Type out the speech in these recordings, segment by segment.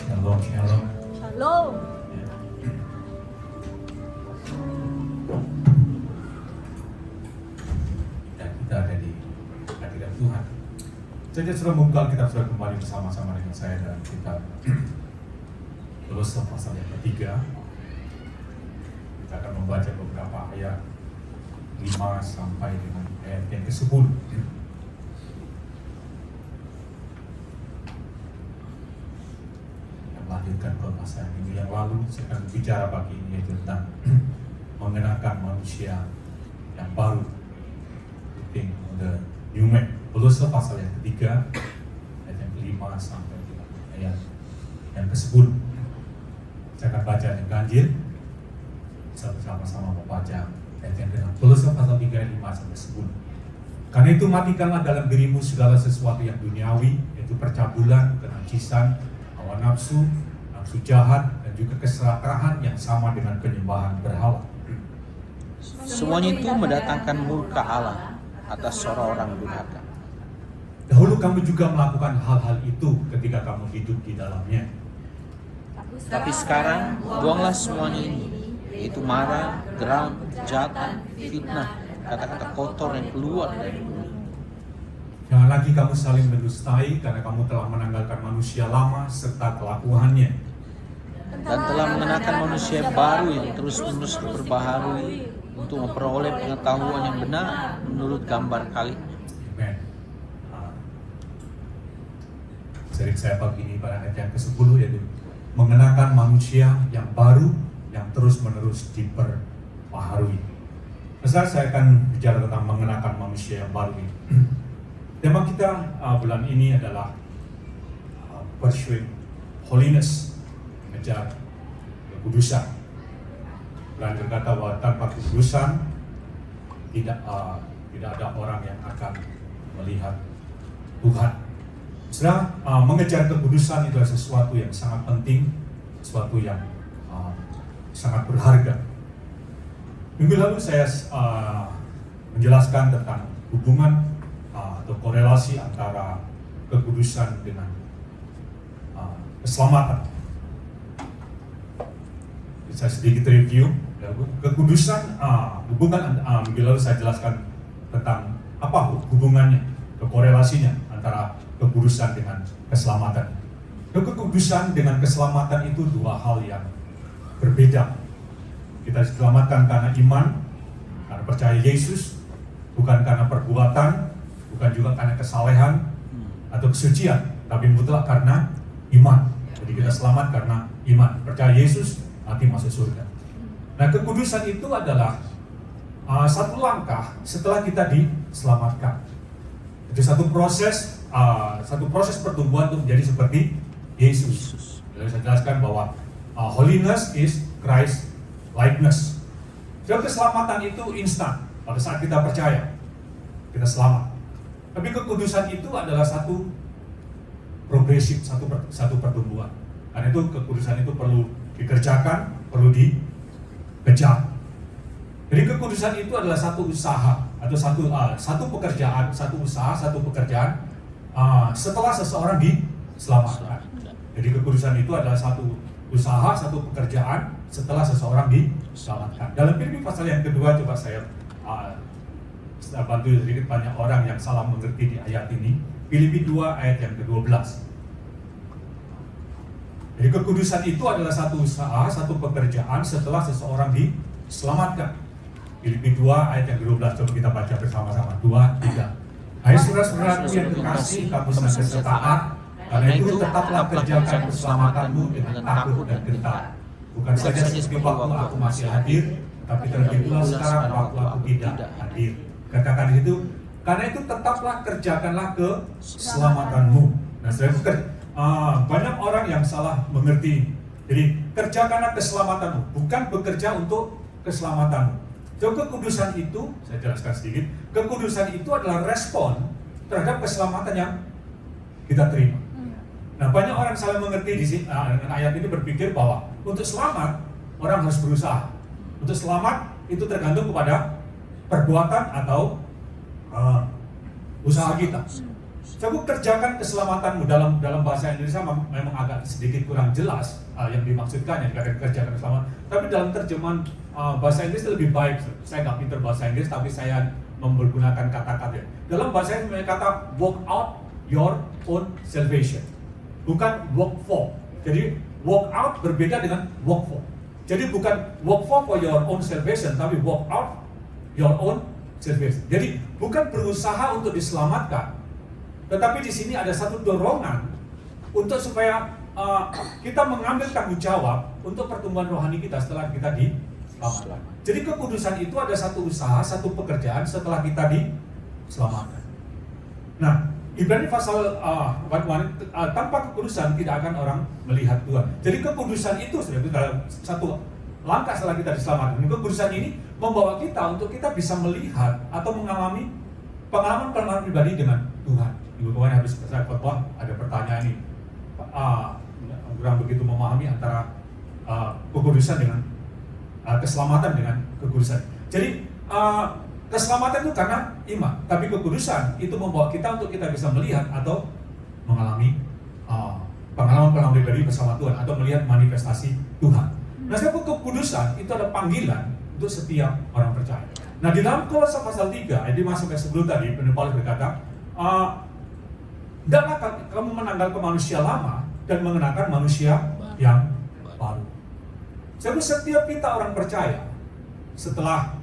Shalom, shalom. Shalom. Dan kita ada di hadirat Tuhan. Jadi sudah membuka kita sudah kembali bersama-sama dengan saya dalam kitab Kolose pasal yang ketiga. Kita akan membaca beberapa ayat 5 sampai dengan ayat yang ke-10. Melanjutkan pembahasan minggu yang lalu, saya akan bicara pagi ini tentang mengenakan manusia yang baru. Putting on the new man. Kolose pasal yang ketiga, ayat yang ke-5 sampai dengan ayat yang ke-10. Saya akan baca dengan ganjil. Bisa bersama-sama membaca ayat yang ke-6. Kolose pasal 3 ayat 5 sampai 10. Karena itu matikanlah dalam dirimu segala sesuatu yang duniawi, yaitu percabulan, kenajisan, hawa nafsu, nafsu jahat, dan juga keserakahan yang sama dengan penyembahan berhala. Semuanya itu mendatangkan murka Allah atas orang-orang durhaka. Dahulu kamu juga melakukan hal-hal itu ketika kamu hidup di dalamnya. Tapi sekarang buanglah semuanya ini, yaitu marah, geram, kejahatan, fitnah, kata-kata kotor yang keluar dari mulut. Jangan lagi kamu saling mendustai karena kamu telah menanggalkan manusia lama serta kelakuannya. Dan telah mengenakan manusia baru yang terus-menerus diperbaharui untuk memperoleh pengetahuan yang benar menurut gambar kali. Amen. Sering saya pagi ini pada ayat yang ke-10 yaitu mengenakan manusia yang baru yang terus-menerus diperbaharui. Saya akan bicara tentang mengenakan manusia yang baru ini. Tema kita bulan ini adalah Pursuing Holiness, mengejar kekudusan. Dan berkata bahwa tanpa kekudusan tidak ada orang yang akan melihat Tuhan. Sedang mengejar kekudusan itu adalah sesuatu yang sangat penting, sesuatu yang sangat berharga. Minggu lalu saya menjelaskan tentang hubungan atau korelasi antara kekudusan dengan keselamatan. Saya sedikit review. Kekudusan, hubungan minggu lalu saya jelaskan tentang apa hubungannya, korelasinya antara kekudusan dengan keselamatan. Kekudusan dengan keselamatan itu dua hal yang berbeda. Kita diselamatkan karena iman, karena percaya Yesus, bukan karena perbuatan, bukan juga karena kesalehan atau kesucian, tapi mutlak karena iman. Jadi kita selamat karena iman, percaya Yesus, nanti masuk surga. Nah, kekudusan itu adalah satu langkah setelah kita diselamatkan. Itu satu proses pertumbuhan untuk menjadi seperti Yesus. Jadi saya jelaskan bahwa holiness is Christ likeness. Jadi keselamatan itu instan pada saat kita percaya kita selamat. Tapi kekudusan itu adalah satu progresif, satu pertumbuhan. Karena itu kekudusan itu perlu dikerjakan, perlu dikejar. Jadi kekudusan itu adalah satu usaha atau satu pekerjaan setelah seseorang diselamatkan. Jadi kekudusan itu adalah satu usaha, satu pekerjaan setelah seseorang diselamatkan. Dalam Filipi pasal yang kedua, coba saya bantu sedikit, banyak orang yang salah mengerti di ayat ini. Filipi 2 ayat yang ke-12. Jadi kekudusan itu adalah satu usaha, satu pekerjaan setelah seseorang diselamatkan. Filipi 2 ayat yang ke-12, coba kita baca bersama-sama. 2, 3. Hai saudara-saudaraku yang kekasih, kamu senantiasa taat, karena itu tetaplah kerjakan keselamatanmu dengan takut dan gentar. Bukan saja seperti waktu aku masih hadir, tapi terlebih pula sekarang waktu aku tidak hadir. Katakan itu, karena itu tetaplah kerjakanlah keselamatanmu. Nah, banyak orang yang salah mengerti. Jadi kerjakanlah keselamatanmu, bukan bekerja untuk keselamatanmu. Jadi kekudusan itu, saya jelaskan sedikit, kekudusan itu adalah respon terhadap keselamatan yang kita terima. Nah, banyak orang salah mengerti dengan ayat ini, berpikir bahwa untuk selamat orang harus berusaha. Untuk selamat itu tergantung kepada perbuatan atau usaha kita. Saudara, kerjakan keselamatanmu dalam bahasa Indonesia memang agak sedikit kurang jelas yang dimaksudkan, yang dikatakan kerjakan keselamatan. Tapi dalam terjemahan bahasa Inggris lebih baik. Saya nggak pintar bahasa Inggris, tapi saya mempergunakan kata-kata. Dalam bahasa Inggris kata work out your own salvation, bukan work for. Jadi work out berbeda dengan work for. Jadi bukan work for your own salvation, tapi work out your own salvation. Jadi bukan berusaha untuk diselamatkan, tetapi di sini ada satu dorongan untuk supaya kita mengambil tanggung jawab untuk pertumbuhan rohani kita setelah kita diselamatkan. Jadi kekudusan itu ada satu usaha, satu pekerjaan setelah kita diselamatkan. Nah, Ibrani pasal tanpa kekudusan tidak akan orang melihat Tuhan. Jadi kekudusan itu sudah dalam satu langkah setelah kita diselamatkan. Kekudusan ini membawa kita untuk kita bisa melihat atau mengalami pengalaman pribadi dengan Tuhan. Ibu kemarin habis saya khotbah ada pertanyaan ini, kurang begitu memahami antara kekudusan dengan keselamatan dengan kekudusan. Jadi keselamatan itu karena iman, tapi kekudusan itu membawa kita untuk kita bisa melihat atau mengalami pengalaman pribadi bersama Tuhan atau melihat manifestasi Tuhan. Nah, sebab kekudusan itu ada panggilan untuk setiap orang percaya. Nah, di dalam Kolose pasal 3, ayat 5 sampai 10 tadi, Penulis Paulus berkata, hendaklah kamu menanggalkan manusia lama dan mengenakan manusia yang baru. Sebab setiap kita orang percaya, setelah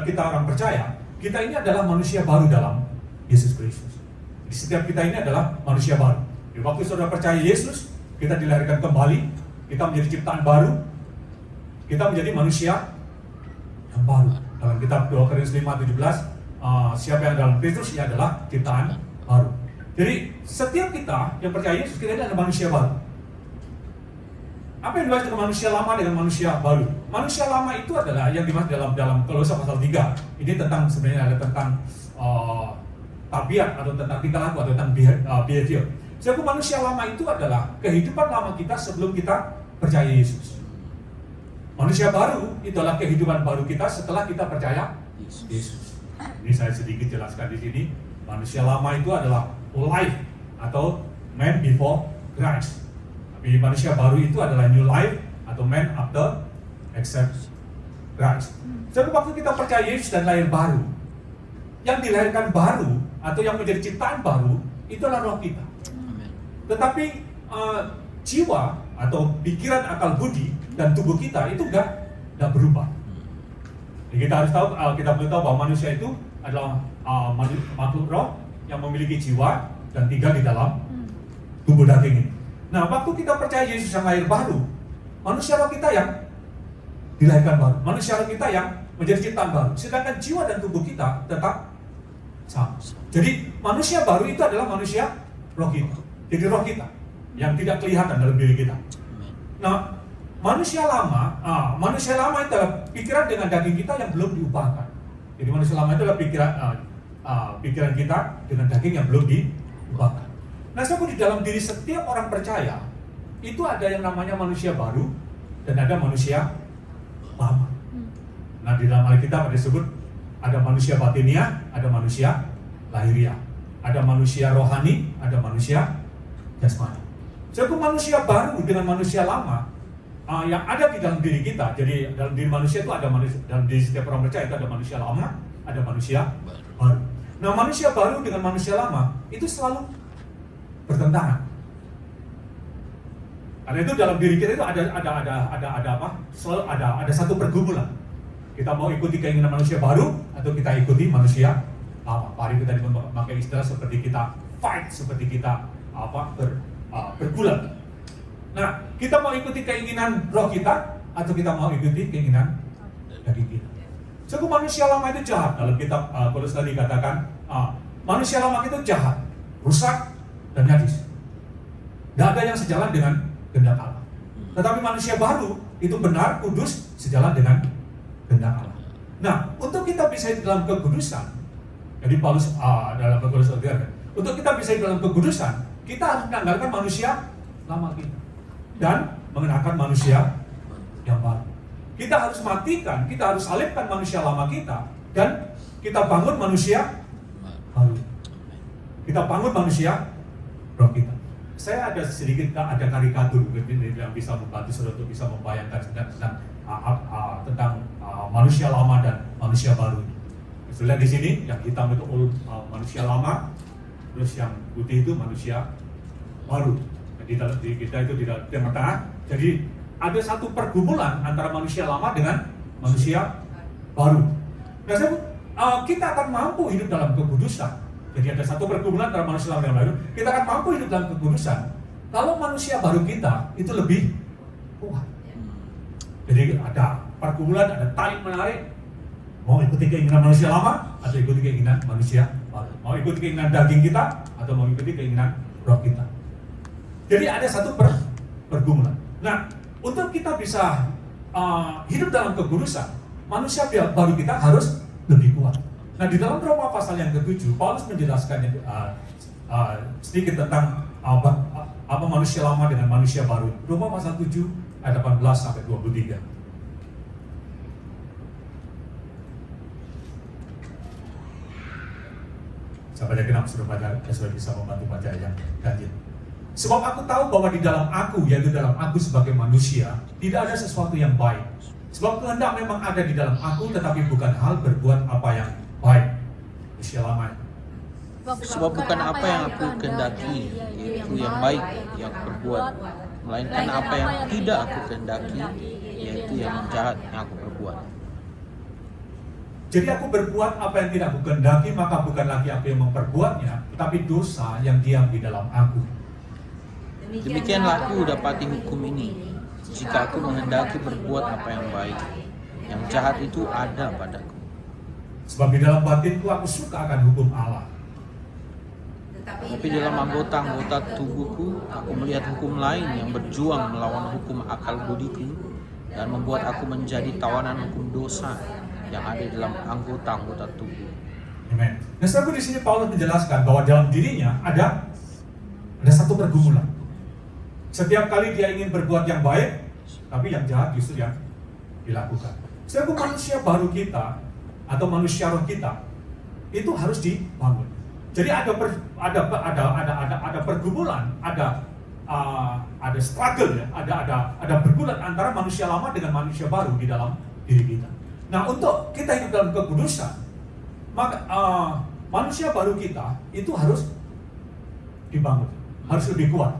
kita orang percaya, kita ini adalah manusia baru dalam Yesus Kristus. Jadi setiap kita ini adalah manusia baru. Di waktu saudara percaya Yesus, kita dilahirkan kembali, kita menjadi ciptaan baru, kita menjadi manusia yang baru. Dalam kitab 2 Korintus 5:17, siapa yang dalam Kristus, ia adalah ciptaan baru. Jadi setiap kita yang percaya Yesus, kita adalah manusia baru. Apa yang dimaksud dengan manusia lama dengan manusia baru? Manusia lama itu adalah yang dimaksud dalam Kolose pasal 3. Ini tentang sebenarnya ada tentang tabiat atau tentang tingkah laku atau tentang behavior. Sebab manusia lama itu adalah kehidupan lama kita sebelum kita percaya Yesus. Manusia baru itu adalah kehidupan baru kita setelah kita percaya Yesus. Ini saya sedikit jelaskan di sini. Manusia lama itu adalah life atau man before Christ. Tapi manusia baru itu adalah new life atau man after accept Christ. Jadi waktu kita percaya Yesus dan lahir baru, yang dilahirkan baru atau yang menjadi ciptaan baru itulah roh kita. Tetapi jiwa atau pikiran, akal budi dan tubuh kita itu enggak berubah. Jadi kita harus tahu, kita perlu tahu bahwa manusia itu adalah makhluk roh yang memiliki jiwa dan tinggal di dalam tubuh daging ini. Nah, waktu kita percaya Yesus yang lahir baru, manusia roh kita yang dilahirkan baru, manusia roh kita yang menjadi ciptaan baru. Sedangkan jiwa dan tubuh kita tetap sama. Jadi manusia baru itu adalah manusia roh kita. Jadi roh kita yang tidak kelihatan dalam diri kita. Nah, manusia lama itu adalah pikiran dengan daging kita yang belum diubahkan. Jadi manusia lama itu adalah pikiran kita dengan daging yang belum diubahkan. Nah, sebab di dalam diri setiap orang percaya itu ada yang namanya manusia baru dan ada manusia lama. Nah, di dalam Alkitab disebut ada manusia batinia, ada manusia lahiriah, ada manusia rohani, ada manusia jasmani. Sebab manusia baru dengan manusia lama yang ada di dalam diri kita. Jadi dalam diri manusia itu ada manusia, dalam diri setiap orang percaya itu ada manusia lama, ada manusia baru. Nah, manusia baru dengan manusia lama itu selalu bertentangan. Karena itu dalam diri kita itu ada apa? Selalu ada satu pergumulan. Kita mau ikuti keinginan manusia baru atau kita ikuti manusia lama. Pak Ari tadi memakai istilah seperti kita fight, seperti kita bergulat. Nah, kita mau ikuti keinginan roh kita atau kita mau ikuti keinginan daging kita. Sebab manusia lama itu jahat. Dalam kitab Kolose tadi katakan manusia lama itu jahat, rusak dan najis. Tidak ada yang sejalan dengan kehendak Allah. Tetapi manusia baru itu benar, kudus, sejalan dengan kehendak Allah. Nah, untuk kita bisa di dalam kekudusan, jadi Paulus dalam Kolose untuk kita bisa di dalam kekudusan, kita harus menanggalkan manusia lama kita dan mengenakan manusia yang baru. Kita harus matikan, kita harus salibkan manusia lama kita dan kita bangun manusia baru. Kita bangun manusia roh kita. Saya ada sedikit ada karikatur yang bisa membantu saudara untuk bisa membayangkan tentang manusia lama dan manusia baru. Sudah lihat di sini, yang hitam itu manusia lama, terus yang putih itu manusia baru. Di kita itu di tengah-tengah. Jadi ada satu pergumulan antara manusia lama dengan manusia baru. Nah, kita akan mampu hidup dalam kekudusan. Jadi ada satu pergumulan antara manusia lama dan baru. Kita akan mampu hidup dalam kekudusan kalau manusia baru kita itu lebih kuat. Jadi ada pergumulan, ada tarik menarik. Mau ikuti keinginan manusia lama atau ikuti keinginan manusia baru. Mau ikuti keinginan daging kita atau mau ikuti keinginan roh kita. Jadi ada satu pergumulan. Nah, untuk kita bisa hidup dalam kekudusan, manusia baru kita harus lebih kuat. Nah, di dalam Roma pasal yang ke-7, Paulus menjelaskan sedikit tentang apa manusia lama dengan manusia baru. Roma pasal 7 ayat 18 sampai 23. Sahabat yang kenal sudah baca, sudah bisa membantu baca yang ganjil. Sebab aku tahu bahwa di dalam aku, yaitu dalam aku sebagai manusia, tidak ada sesuatu yang baik. Sebab kehendak memang ada di dalam aku, tetapi bukan hal berbuat apa yang baik. Manusia lama. Sebab bukan apa yang aku kehendaki, yaitu yang baik yang aku perbuat, melainkan apa yang tidak aku kehendaki, yaitu yang jahat yang aku perbuat. Jadi aku berbuat apa yang tidak aku kehendaki, maka bukan lagi aku yang memperbuatnya, tetapi dosa yang diam di dalam aku. Demikianlah aku dapati hukum ini, jika aku menghendaki berbuat apa yang baik, yang jahat itu ada padaku. Sebab di dalam batinku aku suka akan hukum Allah. Tapi dalam anggota-anggota tubuhku, aku melihat hukum lain yang berjuang melawan hukum akal budiku dan membuat aku menjadi tawanan hukum dosa yang ada dalam anggota-anggota tubuh. Amen. Nah, setelah di sini Paulus menjelaskan bahwa dalam dirinya ada satu pergumulan. Setiap kali dia ingin berbuat yang baik, tapi yang jahat justru yang dilakukan. Setiap manusia baru kita atau manusia roh kita itu harus dibangun. Jadi ada pergumulan, ada struggle ya, ada pergumulan antara manusia lama dengan manusia baru di dalam diri kita. Nah, untuk kita hidup dalam kekudusan, maka manusia baru kita itu harus dibangun, harus lebih kuat.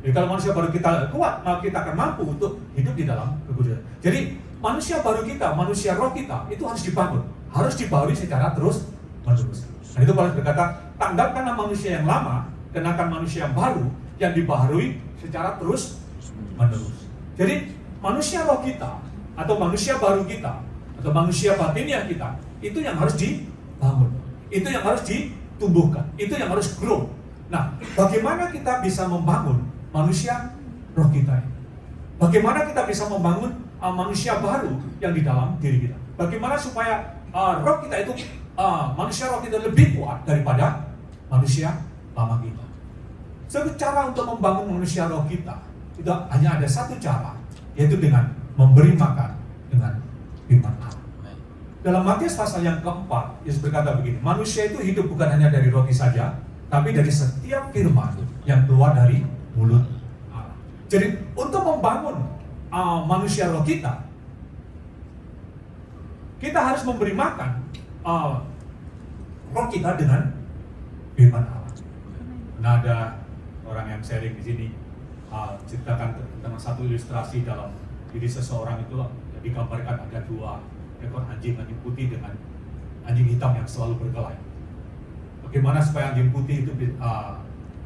Jadi kalau manusia baru kita kuat, maka kita akan mampu untuk hidup di dalam kekudusan. Jadi manusia baru kita, manusia roh kita itu harus dibangun, harus dibaharui secara terus menerus. Nah, itu Paulus berkata, tanggalkanlah manusia yang lama, kenakan manusia yang baru yang dibaharui secara terus menerus. Jadi manusia roh kita atau manusia baru kita atau manusia batiniah kita itu yang harus dibangun, itu yang harus ditumbuhkan, itu yang harus grow. Nah, bagaimana kita bisa membangun manusia roh kita ini? Bagaimana kita bisa membangun manusia baru yang di dalam diri kita? Bagaimana supaya roh kita itu manusia roh kita lebih kuat daripada manusia lama kita? Satu cara untuk membangun manusia roh kita itu hanya ada satu cara, yaitu dengan memberi makan dengan firman Allah. Dalam Matius pasal yang keempat, Yesus berkata begini, manusia itu hidup bukan hanya dari roti saja, tapi dari setiap firman yang keluar dari mulut Allah. Jadi untuk membangun manusia roh kita harus memberi makan roh kita dengan firman Allah. Nah, ada orang yang sharing di sini ceritakan tentang satu ilustrasi dalam diri seseorang itu digambarkan ada dua ekor anjing putih dengan anjing hitam yang selalu berkelahi. Bagaimana supaya anjing putih itu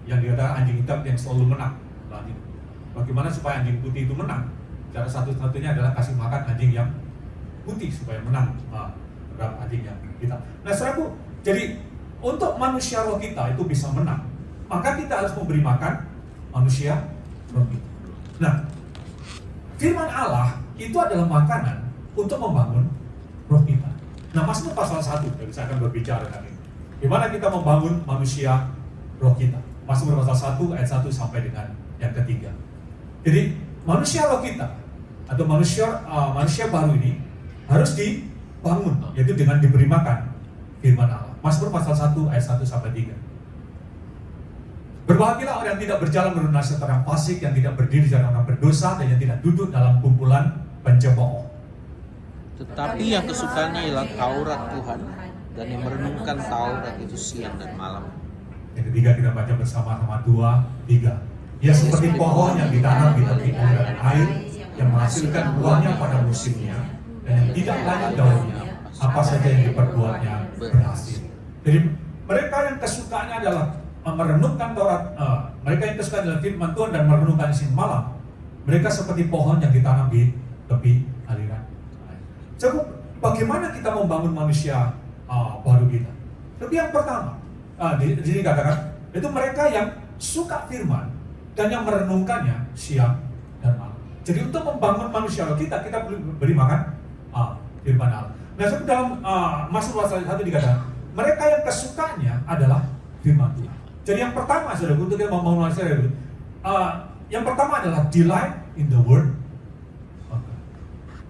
yang dikatakan anjing hitam yang selalu menang? Bagaimana supaya anjing putih itu menang? Cara satu-satunya adalah kasih makan anjing yang putih supaya menang terhadap anjing yang hitam. Nah, saudaraku, jadi untuk manusia roh kita itu bisa menang, maka kita harus memberi makan manusia roh kita. Nah, firman Allah itu adalah makanan untuk membangun roh kita. Nah, Mazmur pasal 1, saya akan berbicara hari ini. Gimana kita membangun manusia roh kita? Mazmur pasal 1 ayat 1 sampai dengan yang ketiga. Jadi, manusia roh kita atau manusia baru ini harus dibangun, yaitu dengan diberi makan firman Allah. Mazmur pasal 1 ayat 1 sampai 3. Berbahagialah orang yang tidak berjalan menurut nasihat orang fasik, yang tidak berdiri di jalan orang berdosa, dan yang tidak duduk dalam kumpulan pencemooh. Tetapi yang kesukaannya ialah Taurat Tuhan, dan yang merenungkan Taurat itu siang dan malam. Yang ketiga kita baca bersama-sama 2, 3. Ia seperti pohon yang ditanam di tepi aliran air, yang menghasilkan buahnya pada musimnya, dan yang tidak layak daunnya, apa saja yang diperbuatnya berhasil. Jadi mereka yang kesukaannya adalah merenungkan Taurat, mereka yang kesukaan adalah firman Tuhan dan merenungkan siang malam. Mereka seperti pohon yang ditanam di tepi aliran air. Jadi bagaimana kita membangun manusia baru kita? Tapi yang pertama, di sini katakan itu mereka yang suka firman dan yang merenungkannya siang dan malam. Jadi untuk membangun manusia kita beri makan firman Allah. Nah, dalam Mazmur pasal 1 dikatakan mereka yang kesukaannya adalah firman Tuhan. Jadi yang pertama, saudara, untuk kita membangun manusia itu, yang pertama adalah delight in the word of God.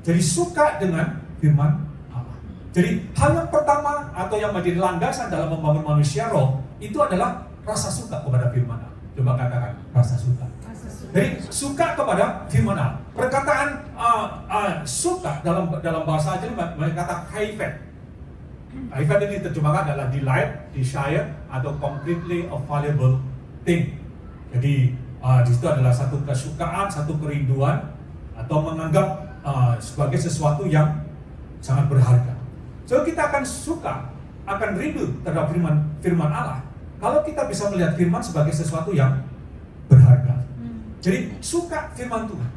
Jadi suka dengan firman Allah. Jadi hal yang pertama atau yang menjadi landasan dalam membangun manusia roh itu adalah rasa suka kepada firman Allah. Coba katakan rasa suka. Jadi suka kepada firman Allah. Perkataan suka dalam bahasa Jawa mereka kata haifet. Haifet ini terjemahkan adalah delight, desire, atau completely available thing. Jadi di situ adalah satu kesukaan, satu kerinduan, atau menganggap sebagai sesuatu yang sangat berharga. So kita akan suka, akan rindu terhadap firman Allah kalau kita bisa melihat firman sebagai sesuatu yang berharga. Jadi suka firman Tuhan.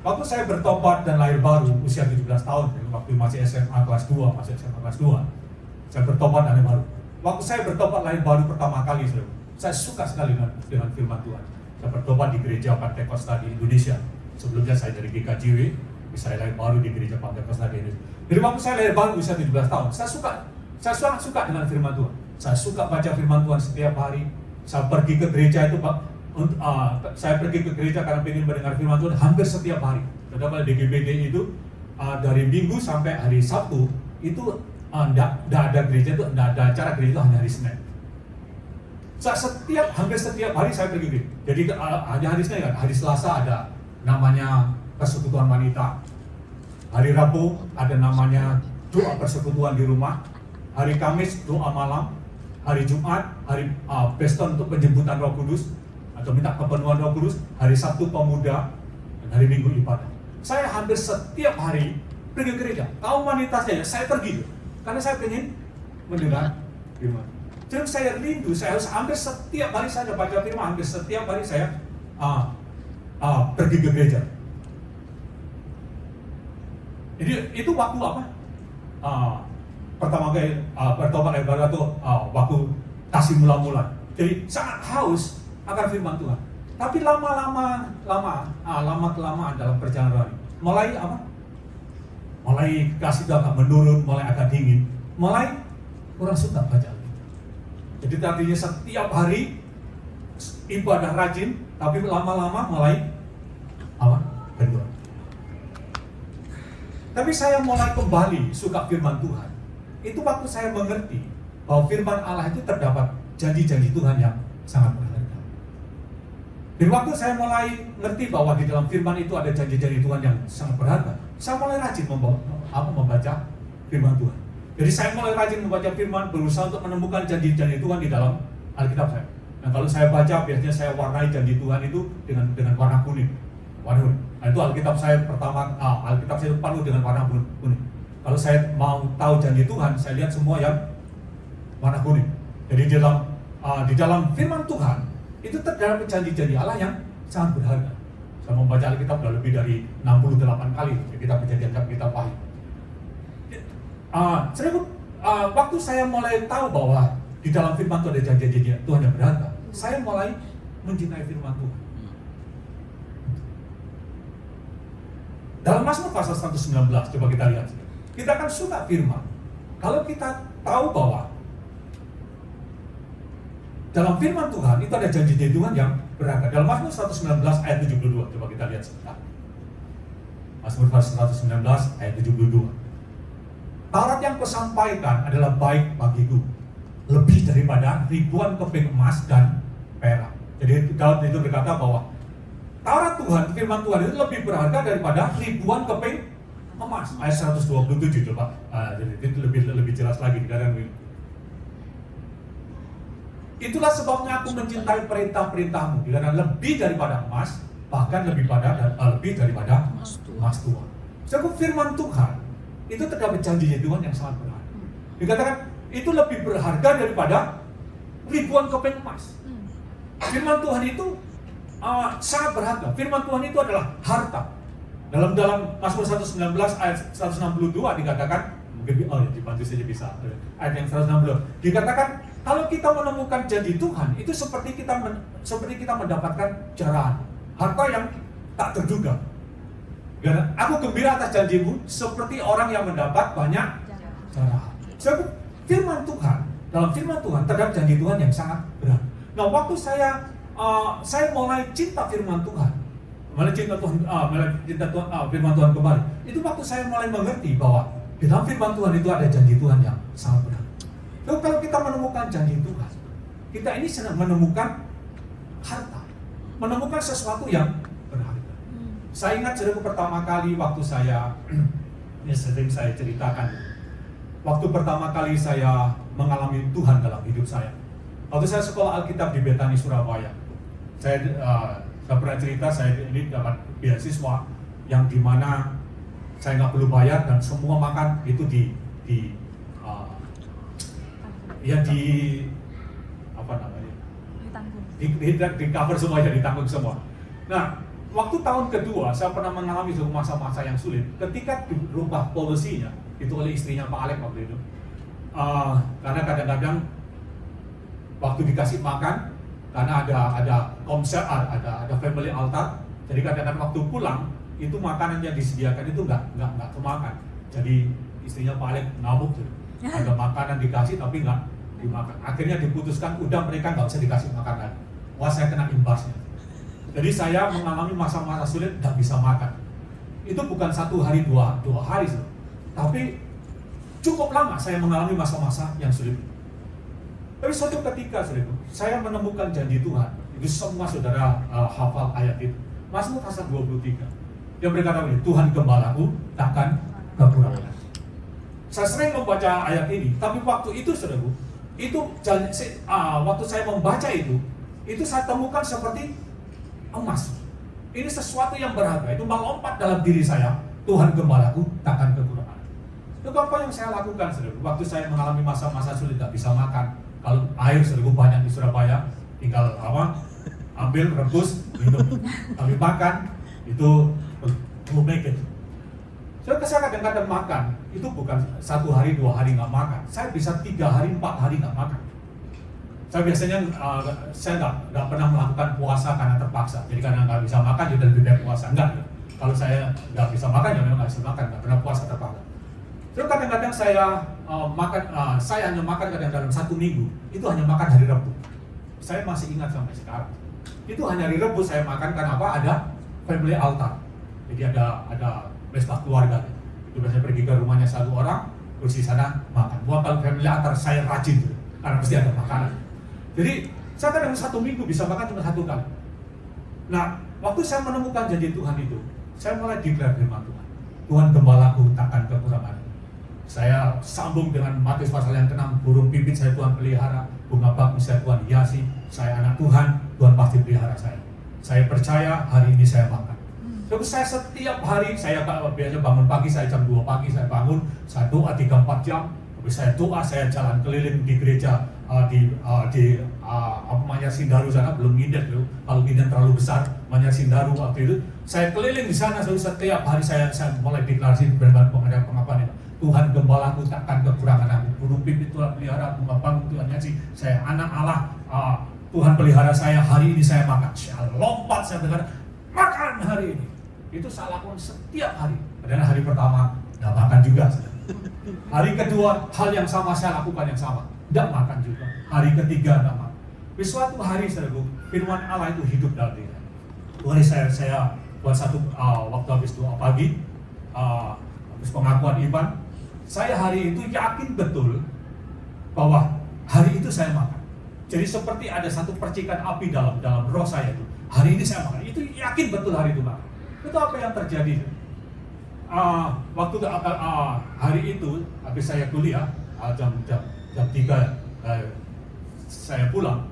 Waktu saya bertobat dan lahir baru usia 17 tahun, waktu masih SMA kelas 2, saya bertobat dan lahir baru. Waktu saya bertobat lahir baru pertama kali, saya suka sekali dengan firman Tuhan. Saya bertobat di gereja Pantekosta di Indonesia. Sebelumnya saya dari GKJW, saya lahir baru di gereja Pantekosta di Indonesia. Jadi waktu saya lahir baru usia 17 tahun, saya sangat suka dengan firman Tuhan. Saya suka baca firman Tuhan setiap hari. Saya pergi ke gereja itu, saya pergi ke gereja karena ingin mendengar firman Tuhan hampir setiap hari. Tetapi di GBD itu dari Minggu sampai hari Sabtu itu tidak ada gereja, itu tidak ada acara gereja, itu hanya hari Senin. Hampir setiap hari saya pergi gereja. Jadi hanya hari Senin kan, hari Selasa ada namanya persekutuan wanita. Hari Rabu ada namanya doa persekutuan di rumah. Hari Kamis doa malam. Hari Jumat, hari pesta untuk penjemputan Roh Kudus atau minta kepenuhan Roh Kudus. Hari Sabtu pemuda dan hari Minggu ibadah. Saya hampir setiap hari pergi ke gereja. Kaum wanita saya pergi karena saya ingin mendengar firman. Jadi saya rindu, saya harus hampir setiap hari saya baca firman, hampir setiap hari saya pergi ke gereja. Jadi itu waktu apa? Pertama kali bertobat dari baru itu waktu kasih mula-mula. Jadi sangat haus akan firman Tuhan. Tapi lama kelamaan dalam perjalanan mulai apa? Mulai kasih itu agak menurun, mulai agak dingin, mulai kurang suka baca. Jadi tadinya setiap hari ibadah rajin, tapi lama-lama mulai apa? Berkurang. Tapi saya mulai kembali suka firman Tuhan. Itu waktu saya mengerti bahwa firman Allah itu terdapat janji-janji Tuhan yang sangat berharga. Dan waktu saya mulai ngerti bahwa di dalam firman itu ada janji-janji Tuhan yang sangat berharga, saya mulai rajin membaca firman Tuhan. Jadi saya mulai rajin membaca firman, berusaha untuk menemukan janji-janji Tuhan di dalam Alkitab saya. Nah, kalau saya baca, biasanya saya warnai janji Tuhan itu dengan warna kuning. Warna kuning. Nah, itu Alkitab saya pertama, Alkitab saya itu penuh dengan warna kuning. Kalau saya mau tahu janji Tuhan, saya lihat semua yang warna kuning. Jadi di dalam firman Tuhan itu terdapat janji-janji Allah yang sangat berharga. Saya membaca Alkitab sudah lebih dari 68 kali. Kita Perjanjian Kitab Wahyu. Waktu saya mulai tahu bahwa di dalam firman Tuhan ada janji-janji Tuhan yang berharga, saya mulai mencintai firman Tuhan. Dalam Mazmur pasal 119, coba kita lihat. Kita akan suka firman kalau kita tahu bahwa dalam firman Tuhan itu ada janji-janji Tuhan yang berharga. Dalam Mazmur 119 ayat 72, coba kita lihat sebentar. Mazmur 119 ayat 72. Taurat yang kusampaikan adalah baik bagiku, lebih daripada ribuan keping emas dan perak. Jadi Daud itu berkata bahwa Taurat Tuhan, firman Tuhan itu lebih berharga daripada ribuan keping emas. Ayat 127 coba. Jadi itu lebih jelas lagi dikatakan begini. Itulah sebabnya aku mencintai perintah-perintahmu, dikatakan lebih daripada emas, bahkan lebih daripada emas tua. Sebab firman Tuhan itu terdapat janji Tuhan yang sangat berharga. Dikatakan itu lebih berharga daripada ribuan keping emas. Firman Tuhan itu sangat berharga. Firman Tuhan itu adalah harta. Dalam Mazmur 119 ayat 162 dikatakan, mungkin dibantu saja bisa. Ayat yang 160 dikatakan, kalau kita menemukan janji Tuhan, itu seperti kita mendapatkan jarahan, harta yang tak terduga. Aku gembira atas janjimu, seperti orang yang mendapat banyak jarahan. Sebab firman Tuhan, dalam firman Tuhan terdapat janji Tuhan yang sangat berat. Nah, waktu saya mulai cinta firman Tuhan, firman Tuhan kembali. Itu waktu saya mulai mengerti bahwa di dalam firman Tuhan itu ada janji Tuhan yang sangat benar. Lalu kalau kita menemukan janji Tuhan, kita ini sedang menemukan harta, menemukan sesuatu yang berharga. Saya ingat saudaraku pertama kali waktu saya, ini sering saya ceritakan, waktu pertama kali saya mengalami Tuhan dalam hidup saya. Waktu saya sekolah Alkitab di Betani, Surabaya, saya pernah cerita, saya ini dapat beasiswa yang dimana saya nggak perlu bayar dan semua makan itu di cover semua, ya ditanggung semua. Nah, waktu tahun kedua saya pernah mengalami masa-masa yang sulit ketika dirubah polisinya itu oleh istrinya Pak Alek waktu itu. Karena kadang-kadang waktu dikasih makan, karena ada komsel, ada family altar, jadi kadang-kadang waktu pulang itu makanan yang disediakan itu nggak kemakan. Jadi istrinya Pak Alek ngamuk tuh, ada makanan dikasih tapi nggak dimakan. Akhirnya diputuskan udah mereka nggak usah dikasih makan lagi. Wah, saya kena imbasnya. Jadi saya mengalami masa-masa sulit nggak bisa makan. Itu bukan 1 hari, 2 hari, tapi cukup lama saya mengalami masa-masa yang sulit. Tapi suatu ketika, saya menemukan janji Tuhan. Itu semua saudara hafal ayat itu. Mazmur pasal 23. Yang berkata begini, Tuhan gembalaku takkan kekurangan. Saya sering membaca ayat ini, tapi waktu itu saudaraku, waktu saya membaca itu saya temukan seperti emas. Ini sesuatu yang berharga. Itu melompat dalam diri saya. Tuhan gembalaku takkan kekurangan. Itu apa yang saya lakukan, saudaraku? Waktu saya mengalami masa-masa sulit, tidak bisa makan. Kalau air saudaraku banyak di Surabaya, tinggal ambil, rebus, minum. Tapi makan itu belum make it. Saya kadang-kadang makan, itu bukan 1 hari, 2 hari nggak makan. Saya bisa 3 hari, 4 hari nggak makan. Saya biasanya saya nggak pernah melakukan puasa karena terpaksa. Jadi karena nggak bisa makan, jadi lebih baik puasa. Enggak. Kalau saya nggak bisa makan, ya memang nggak bisa makan. Nggak pernah puasa terpaksa. Terus kadang-kadang saya hanya makan kadang dalam 1 minggu. Itu hanya makan hari Rabu. Saya masih ingat sampai sekarang. Itu hanya hari Rabu saya makan karena apa? Ada family altar. Jadi ada pesta keluarga. Itu biasanya pergi ke rumahnya 1 orang, terus di sana makan. Kalau family altar saya rajin gitu, karena pasti ada makanan. Jadi saya kadang 1 minggu bisa makan cuma 1 kali. Nah, waktu saya menemukan janji Tuhan itu, saya mulai declare firman Tuhan. Tuhan gembalaku takkan kekurangan. Saya sambung dengan Matius pasal yang ke-6, burung pipit saya Tuhan pelihara, bunga bakung saya Tuhan hiasi, saya anak Tuhan, Tuhan pasti pelihara saya. Saya percaya hari ini saya makan. Terus saya setiap hari, saya biasa bangun pagi, saya jam 2 pagi saya bangun, saya doa 3-4 jam, habis saya doa, saya jalan keliling di gereja Manyar Sindaru sana, belum Nginden loh, kalau Nginden terlalu besar, Manyar Sindaru waktu itu, saya keliling di sana, setiap hari saya mulai deklarasi pengadaan pengakuan itu. Tuhan gembalaku takkan kekurangan aku. Burung pipit Tuhan pelihara, bunga bakung Tuhan hiasi. Saya anak Allah, Tuhan pelihara saya. Hari ini saya makan. Saya lompat, saya berkata, makan hari ini. Itu saya lakukan setiap hari. Dan hari pertama, tidak makan juga. Hari kedua, hal yang sama saya lakukan yang sama. Tidak makan juga. Hari ketiga, tidak makan. Di suatu hari, saudaraku, firman Allah itu hidup dalam diri. Hari saya buat satu waktu habis doa pagi, habis pengakuan iman, saya hari itu yakin betul bahwa hari itu saya makan. Jadi seperti ada satu percikan api dalam roh saya itu. Hari ini saya makan, itu yakin betul hari itu Pak. Itu apa yang terjadi? Waktu hari itu habis saya kuliah jam 3 saya pulang.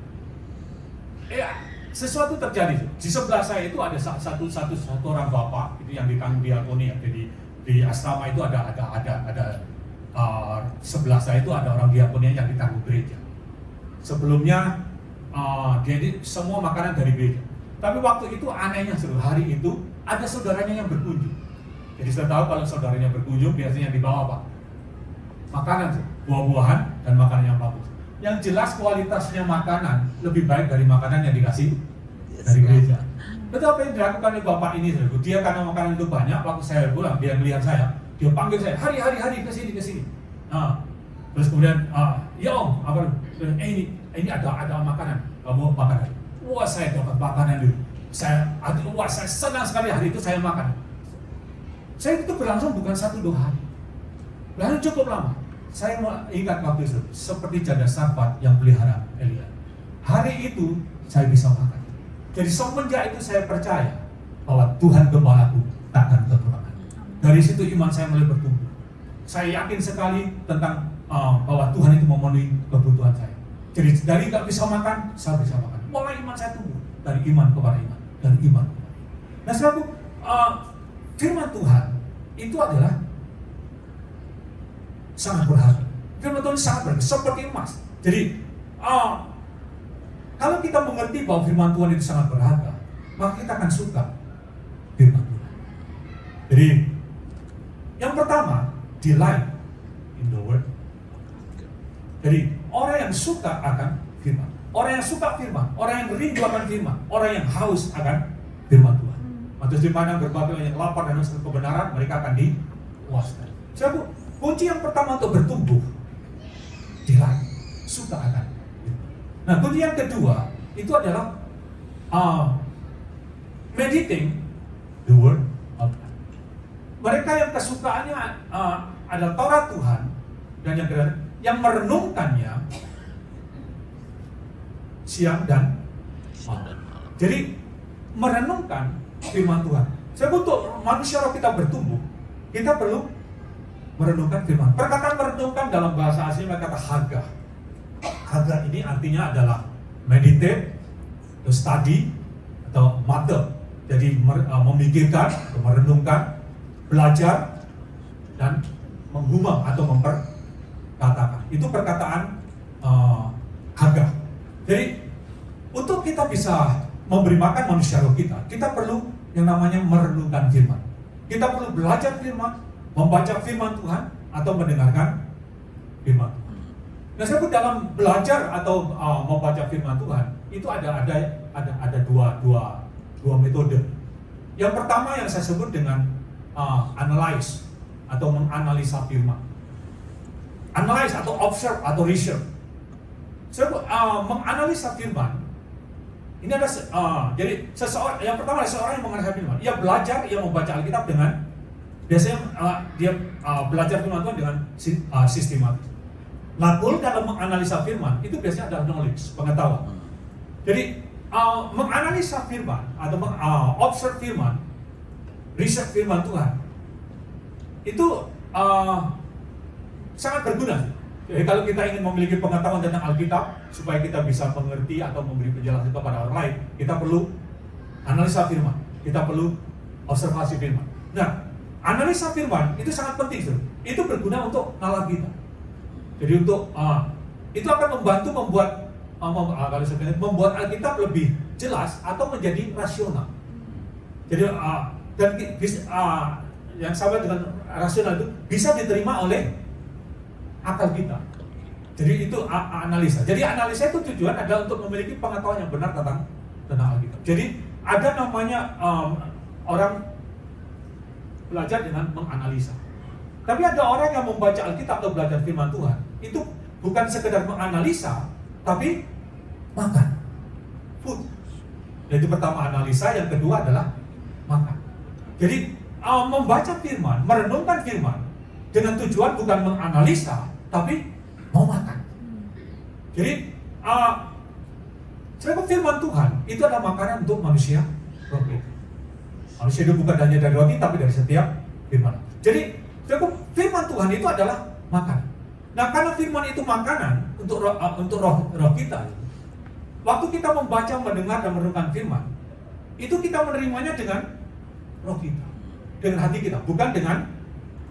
Sesuatu terjadi. Di sebelah saya itu ada satu orang bapak itu yang ditanggung diakoni ya. Jadi di asrama itu ada sebelah saya itu ada orang diakoni yang ditanggung gereja. Sebelumnya dia ini semua makanan dari gereja. Tapi waktu itu anehnya hari itu ada saudaranya yang berkunjung. Jadi saya tahu kalau saudaranya berkunjung biasanya dibawa apa? Makanan, buah-buahan dan makanan yang bagus. Yang jelas kualitasnya makanan lebih baik dari makanan yang dikasih dari gereja. Betul apa yang dilakukan oleh bapak ini? Dia karena makanan itu banyak, waktu saya pulang dia melihat saya, dia panggil saya, hari ke sini. Terus kemudian, ya om, apa? Ini ada makanan, kamu makan. Wah saya dapat makanan itu. Saya senang sekali hari itu saya makan. Saya itu berlangsung bukan 1-2 hari, berlangsung cukup lama. Saya ingat waktu itu seperti jaga Sarfat yang pelihara Elia. Hari itu saya bisa makan. Jadi semenjak itu saya percaya bahwa Tuhan Gembalaku takkan kekurangan. Dari situ iman saya mulai bertumbuh. Saya yakin sekali tentang bahwa Tuhan itu memenuhi kebutuhan saya. Jadi dari nggak bisa makan, saya bisa makan. Mulai iman saya tumbuh dari iman kepada iman, dari iman kepada iman. Nah, saudaraku, firman Tuhan itu adalah sangat berharga. Firman Tuhan sangat berharga, seperti emas. Jadi kalau kita mengerti bahwa firman Tuhan itu sangat berharga, maka kita akan suka firman Tuhan. Jadi yang pertama, delight in the word. Jadi orang yang suka akan firman, orang yang suka firman, orang yang rindu akan firman, orang yang haus akan firman Tuhan. Matius 5 berbagai yang lapar dan haus kebenaran, mereka akan dipuaskan. Jadi kunci yang pertama untuk bertumbuh, delight, suka akan firman. Nah, kunci yang kedua itu adalah meditating the word of God. Mereka yang kesukaannya adalah Taurat Tuhan, dan yang kedua yang merenungkannya siang dan malam. Jadi merenungkan firman Tuhan. Sebab untuk manusia roh kita bertumbuh, kita perlu merenungkan firman. Perkataan merenungkan dalam bahasa asli mereka kata haga. Haga ini artinya adalah meditate, study, atau mata. Jadi memikirkan, merenungkan, belajar, dan menggumam atau memperkatakan. Itu perkataan haga. Jadi untuk kita bisa memberi makan manusia roh kita perlu yang namanya merenungkan firman. Kita perlu belajar firman, membaca firman Tuhan, atau mendengarkan firman Tuhan. Nah, saya dalam belajar atau membaca firman Tuhan itu ada dua metode. Yang pertama yang saya sebut dengan analyze atau menganalisa firman. Analyze atau observe atau research. Menganalisa firman ini ada jadi seseorang yang pertama seseorang yang menganalisa firman. Ia belajar, ia membaca Alkitab dengan biasanya dia belajar firman Tuhan dengan sistematis. Lalu dalam menganalisa firman itu biasanya adalah knowledge, pengetahuan. Jadi menganalisa firman atau observe firman, research firman Tuhan itu sangat berguna. Jadi kalau kita ingin memiliki pengetahuan tentang Alkitab supaya kita bisa mengerti atau memberi penjelasan kepada orang lain, kita perlu analisa firman, kita perlu observasi firman. Nah, analisa firman itu sangat penting, so. Itu berguna untuk nalar kita. Jadi untuk itu akan membantu membuat Alkitab lebih jelas atau menjadi rasional. Jadi yang sama dengan rasional itu bisa diterima oleh akal kita. Jadi itu analisa. Jadi analisa itu tujuan adalah untuk memiliki pengetahuan yang benar tentang Alkitab. Jadi ada namanya orang belajar dengan menganalisa. Tapi ada orang yang membaca Alkitab atau belajar firman Tuhan, itu bukan sekedar menganalisa, tapi makan. Food. Jadi pertama analisa, yang kedua adalah makan. Jadi membaca firman, merenungkan firman dengan tujuan bukan menganalisa, tapi mau makan. Jadi Sebab firman Tuhan itu adalah makanan untuk manusia roh kita. Manusia hidup bukan hanya dari roti, tapi dari setiap firman. Jadi, firman Tuhan itu adalah makanan. Nah, karena firman itu makanan untuk roh kita, waktu kita membaca, mendengar, dan merenungkan firman, itu kita menerimanya dengan roh kita, dengan hati kita, bukan dengan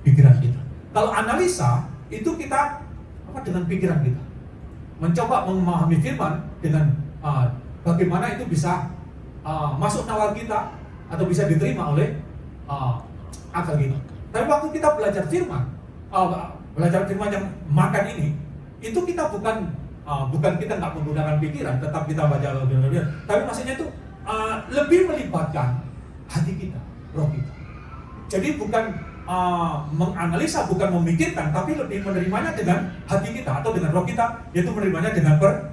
pikiran kita. Kalau analisa, itu kita dengan pikiran kita, mencoba memahami firman dengan bagaimana itu bisa masuk nalar kita atau bisa diterima oleh akal kita. Tapi waktu kita belajar firman yang makan ini, itu kita bukan kita nggak menggunakan pikiran, tetap kita baca lebih, tapi maksudnya itu lebih melibatkan hati kita, roh kita. Jadi bukan menganalisa, bukan memikirkan, tapi lebih menerimanya dengan hati kita atau dengan roh kita, yaitu menerimanya dengan percaya.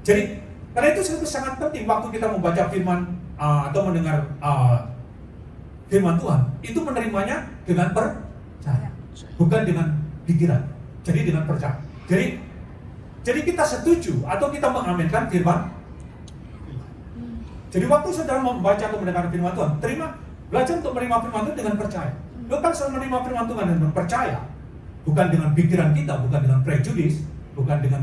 Jadi karena itu sangat penting waktu kita membaca firman atau mendengar firman Tuhan, itu menerimanya dengan percaya, bukan dengan pikiran. Jadi dengan percaya. Jadi kita setuju atau kita mengaminkan firman. Jadi waktu saudara membaca atau mendengar firman Tuhan, belajar untuk menerima firman Tuhan dengan percaya. Bukan saudara menerima firman Tuhan dengan percaya, bukan dengan pikiran kita, bukan dengan prejudis, bukan dengan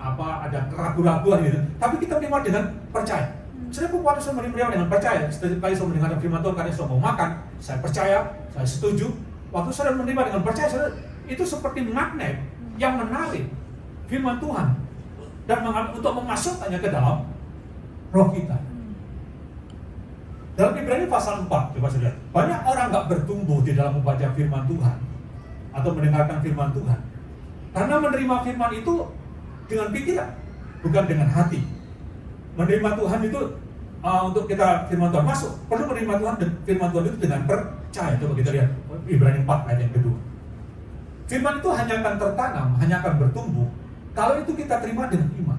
ada keraguan-keraguan gitu. Tapi kita menerima dengan percaya. Saya waktu saya menerima dengan percaya, setiap kali saya mendengar firman Tuhan, karena saya mau makan, saya percaya, saya setuju. Waktu saya menerima dengan percaya, itu seperti magnet yang menarik firman Tuhan dan untuk memasukkannya ke dalam roh kita. Dalam Ibrani pasal 4, coba saja. Banyak orang nggak bertumbuh di dalam membaca firman Tuhan atau mendengarkan firman Tuhan karena menerima firman itu dengan pikiran, bukan dengan hati. Menerima Tuhan itu untuk kita firman Tuhan masuk, perlu menerima Tuhan firman Tuhan itu dengan percaya. Coba kita lihat Ibrani 4 ayat yang kedua. Firman itu hanya akan tertanam, hanya akan bertumbuh kalau itu kita terima dengan iman.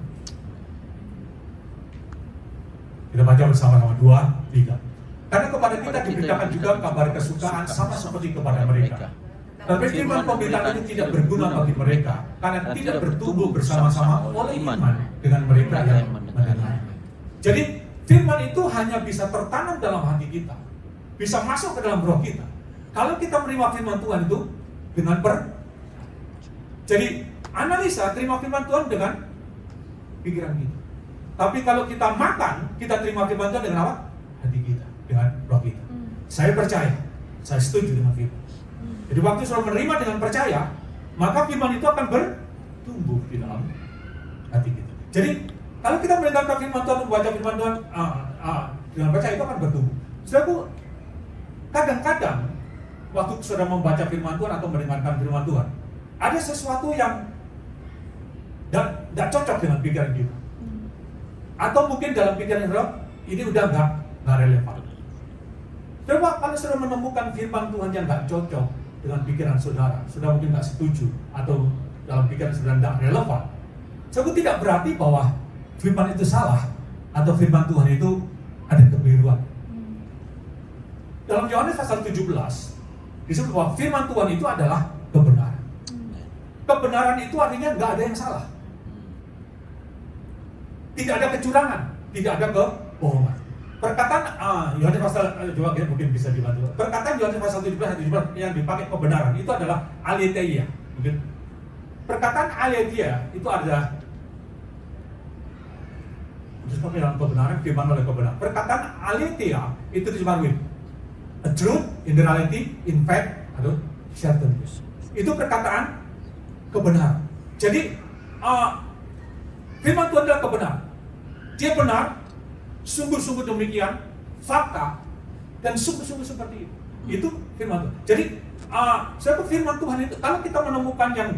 Kita baca bersama-sama 2, 3. Karena kepada kita diberitakan juga kabar kesukaan sama seperti kepada mereka. Tapi firman pemberitaan itu tidak berguna bagi mereka karena tidak bertumbuh bersama-sama oleh iman dengan mereka yang mendengar. Jadi firman itu hanya bisa tertanam dalam hati kita, bisa masuk ke dalam roh kita kalau kita menerima firman Tuhan itu dengan Jadi analisa terima firman Tuhan dengan pikiran kita. Tapi kalau kita makan, kita terima firman Tuhan dengan apa? Hati kita, dengan roh kita. Saya percaya, saya setuju dengan firman. Jadi waktu saudara menerima dengan percaya, maka firman itu akan bertumbuh di dalam hati kita. Jadi kalau kita mendengarkan firman Tuhan, membaca firman Tuhan dengan percaya, itu akan bertumbuh. Saudara, kadang-kadang waktu saudara membaca firman Tuhan atau mendengarkan firman Tuhan, ada sesuatu yang tidak cocok dengan pikiran kita. Atau mungkin dalam pikiran saudara, ini udah nggak relevan. Coba kalau saudara menemukan firman Tuhan yang nggak cocok dengan pikiran saudara mungkin nggak setuju, atau dalam pikiran saudara nggak relevan. Itu tidak berarti bahwa firman itu salah, atau firman Tuhan itu ada kekeliruan. Dalam Yohanes pasal 17, disebut bahwa firman Tuhan itu adalah kebenaran. Kebenaran itu artinya nggak ada yang salah. Tidak ada kecurangan, tidak ada kebohongan. Perkataan Yohanes pasal juga mungkin bisa dibantu. Perkataan Yohanes pasal 17 yang dipakai kebenaran itu adalah aletheia. Mungkin perkataan aletheia itu adalah disebut dalam kebenaran, firman oleh kebenaran. Perkataan aletheia itu disebut a truth in the reality, in fact, atau certain. Itu perkataan kebenaran. Jadi firman Tuhan adalah kebenaran. Dia benar, sungguh-sungguh demikian, fakta, dan sungguh-sungguh seperti itu. Itu firman Tuhan. Jadi, firman Tuhan itu, kalau kita menemukan yang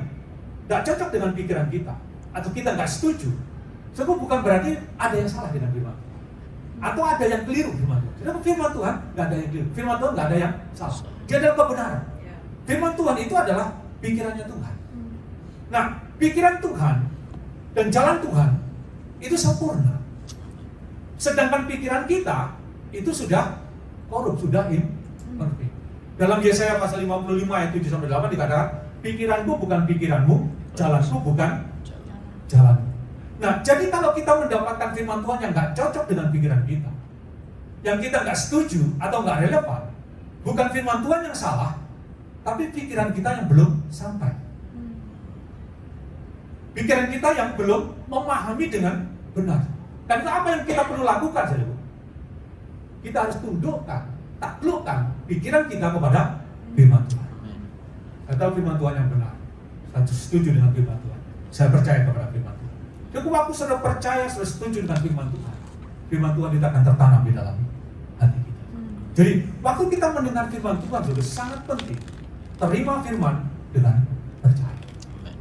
tidak cocok dengan pikiran kita, atau kita nggak setuju, bukan berarti ada yang salah dengan firman Tuhan, atau ada yang keliru firman Tuhan. Firman Tuhan nggak ada yang keliru, firman Tuhan nggak ada yang salah. Dia adalah kebenaran. Firman Tuhan itu adalah pikirannya Tuhan. Nah, pikiran Tuhan dan jalan Tuhan itu sempurna. Sedangkan pikiran kita itu sudah korup, sudah imperfect. Dalam Yesaya pasal 55 ayat 7-8 dikatakan, pikiranku bukan pikiranmu, jalanku bukan jalan. Nah, jadi kalau kita mendapatkan firman Tuhan yang nggak cocok dengan pikiran kita, yang kita nggak setuju atau nggak relevan, bukan firman Tuhan yang salah, tapi pikiran kita yang belum sampai. Pikiran kita yang belum memahami dengan benar. Dan itu apa yang kita perlu lakukan, saudara? Kita harus tundukkan, taklukkan pikiran kita kepada firman Tuhan. Saya tahu firman Tuhan yang benar. Saya setuju dengan firman Tuhan. Saya percaya kepada firman Tuhan. Jadi waktu saudara percaya, saudara setuju dengan firman Tuhan, firman Tuhan itu akan tertanam di dalam hati kita. Jadi waktu kita mendengar firman Tuhan, saudara, sangat penting. Terima firman dengan percaya.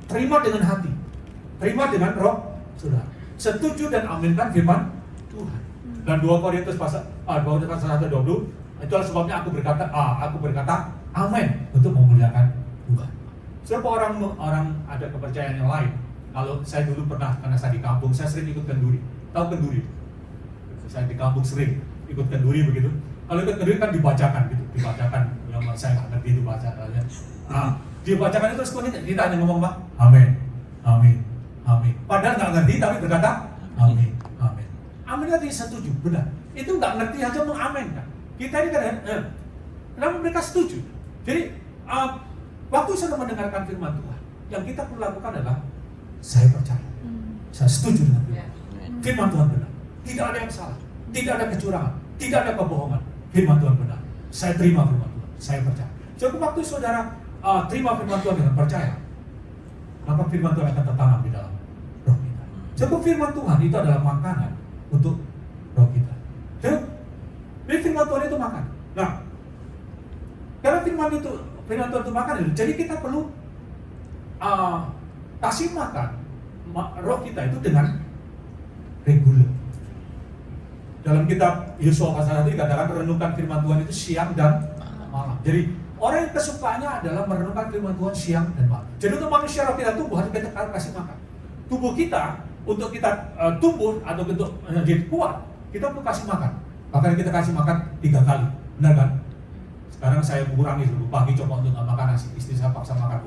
Terima dengan hati. Terima dengan roh saudara. Setuju dan aminkan firman Tuhan. Dan 2 Korintus pasal 1:20, itulah sebabnya aku berkata amin untuk memuliakan Tuhan. Sebab orang ada kepercayaan yang lain. Kalau saya dulu pernah, karena saya di kampung, saya sering ikut kenduri. Tahu kenduri? Saya di kampung sering ikut kenduri begitu. Kalau ikut kenduri kan dibacakan gitu, yang saya nggak ngerti itu bacaannya. Dibacakan itu terus kita hanya ngomong Pak, amin, amin, amin. Padahal nggak ngerti tapi berkata amin, amin. Amin artinya setuju, benar. Itu nggak ngerti aja mengaminkan. Kita ini kan, kenapa mereka setuju? Jadi waktu saya mendengarkan firman Tuhan, yang kita perlu lakukan adalah saya percaya, saya setuju dengan firman Tuhan benar. Tidak ada yang salah, tidak ada kecurangan, tidak ada kebohongan. Firman Tuhan benar. Saya terima firman Tuhan, saya percaya. Jadi waktu saudara terima firman Tuhan dengan percaya, maka firman Tuhan akan tertanam di dalam roh kita. Jadi firman Tuhan itu adalah makanan untuk roh kita. Jadi firman Tuhan itu makan. Nah, karena firman Tuhan itu makan, jadi kita perlu kasih makan roh kita itu dengan reguler. Dalam kitab Yosua pasal 1 dikatakan renungkan firman Tuhan itu siang dan malam. Jadi orang yang kesukaannya adalah merenungkan firman Tuhan siang dan malam. Jadi untuk manusia roh kita tumbuh harus kita kasih makan. Tubuh kita untuk kita tumbuh atau untuk menjadi kuat, kita perlu kasih makan. Bahkan kita kasih makan 3 kali, benar kan? Sekarang saya kurangi dulu, pagi coba untuk nggak makan nasi, istri saya paksa makan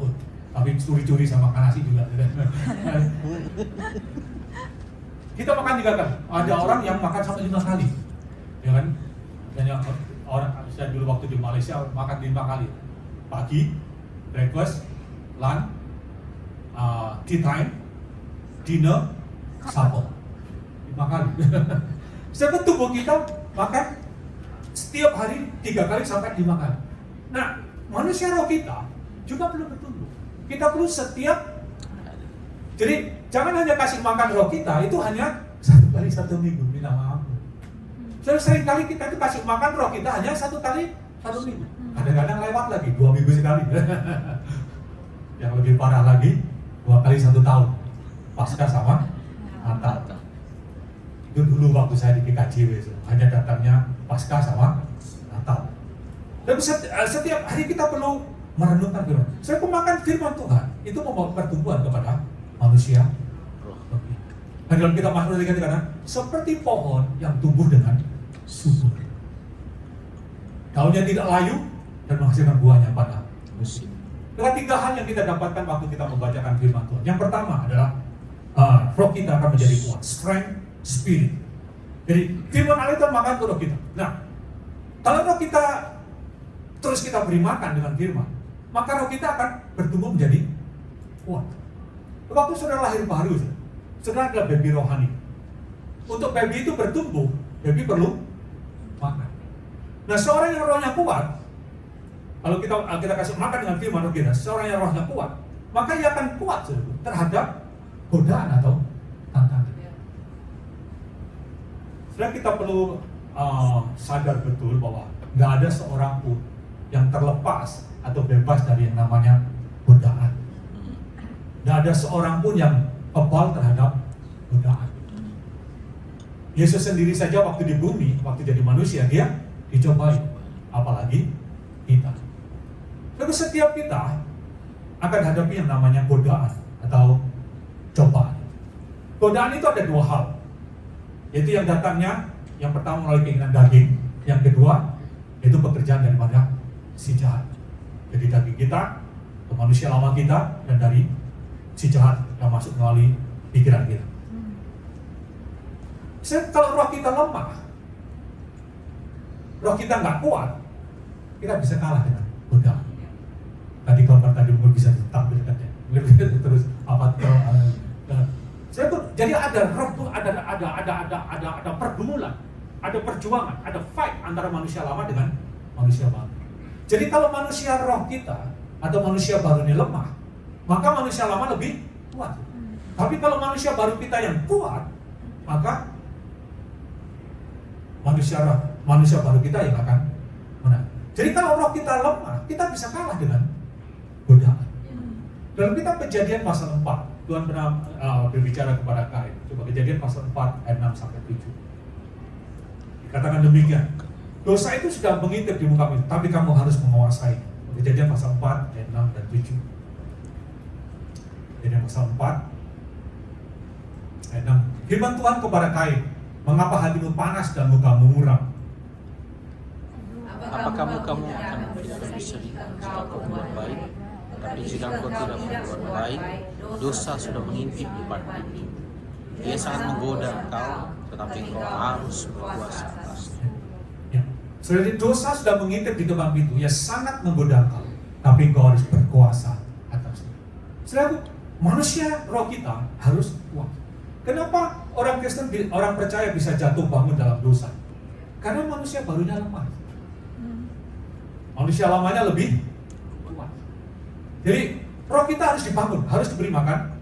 tapi curi-curi sama makan nasi juga. Kita makan 3 kali. Ada orang yang makan sampai 5 kali, ya kan? Dan yang orang saya dulu waktu di Malaysia makan 5 kali. Pagi, breakfast, lunch, tea time, dinner, supper. 5 kali. Sebab tubuh kita makan setiap hari 3 kali sampai 5 kali. Nah, manusia roh kita juga perlu bertumbuh. Kita perlu setiap. Jadi jangan hanya kasih makan roh kita itu hanya 1 kali 1 minggu, minta maaf. Sering kali kita itu kasih makan roh kita hanya 1 kali 1 minggu. Kadang-kadang lewat lagi 2 minggu sekali. Yang lebih parah lagi 2 kali 1 tahun. Paskah sama Natal. Itu dulu waktu saya di PKJW, hanya datangnya Paskah sama Natal. Dan setiap hari kita perlu merenungkan firman. Saya pemakan firman Tuhan itu membawa pertumbuhan kepada manusia. Dan dalam kitab Mazmur dikatakan seperti pohon yang tumbuh dengan subur. Daunnya tidak layu dan menghasilkan buahnya pada musim. Ada 3 hal yang kita dapatkan waktu kita membacakan firman Tuhan. Yang pertama adalah roh kita akan menjadi kuat, strength, spirit. Jadi firman Allah itu makan ke roh kita. Nah, kalau roh kita terus kita beri makan dengan firman, maka roh kita akan bertumbuh menjadi kuat. Waktu saudara lahir baru, saudara adalah baby rohani. Untuk baby itu bertumbuh, baby perlu makan. Nah, seorang yang rohnya kuat, kalau kita kasih makan dengan firman roh kita, seorang yang rohnya kuat, maka ia akan kuat terhadap godaan atau tantangan. Sebenarnya kita perlu sadar betul bahwa nggak ada seorang pun yang terlepas atau bebas dari yang namanya godaan. Nggak ada seorang pun yang kebal terhadap godaan. Yesus sendiri saja waktu di bumi, waktu jadi manusia, dia dicobai. Apalagi kita. Lalu setiap kita akan hadapi yang namanya godaan atau cobaan. Godaan itu ada 2 hal. Yaitu yang datangnya, yang pertama melalui keinginan daging, yang kedua itu pekerjaan daripada si jahat. Jadi daging kita, ke manusia lama kita, dan dari si jahat yang masuk melalui pikiran kita. Kalau roh kita lemah, roh kita nggak kuat, kita bisa kalah dengan godaan. Tadi gambar tadi mungkin bisa ditampilkan ya, terus apa? Jadi ada roh tuh, ada pergumulan, ada perjuangan, ada fight antara manusia lama dengan manusia baru. Jadi kalau manusia roh kita atau manusia baru ini lemah, maka manusia lama lebih kuat. Tapi kalau manusia baru kita yang kuat, maka manusia baru kita yang akan menang. Jadi kalau roh kita lemah, kita bisa kalah dengan godaan. Dalam kitab Kejadian pasal 4, Tuhan pernah berbicara kepada Kain. Coba Kejadian pasal 4 ayat 6 sampai 7. Dikatakan demikian, dosa itu sudah mengintip di muka bumi, tapi kamu harus menguasai. Kejadian pasal 4 ayat 6 dan 7. Kejadian pasal 4 ayat 6. Firman Tuhan kepada Kain, mengapa hatimu panas dan mukamu muram? Apakah mukamu akan tidak lebih sedih jika kau berbuat baik? Tapi jika kau tidak berbuat baik, dosa sudah mengintip di depan pintu. Dia sangat menggoda engkau, tetapi engkau harus berkuasa atasnya. Ya. Jadi dosa sudah mengintip di depan pintu, ya sangat menggoda engkau, tapi engkau harus berkuasa atasnya. Saudara, manusia roh kita harus kuat. Kenapa orang Kristen, orang percaya bisa jatuh bangun dalam dosa? Karena manusia barunya lemah. Manusia lamanya lebih kuat. Jadi roh kita harus dibangun, harus diberi makan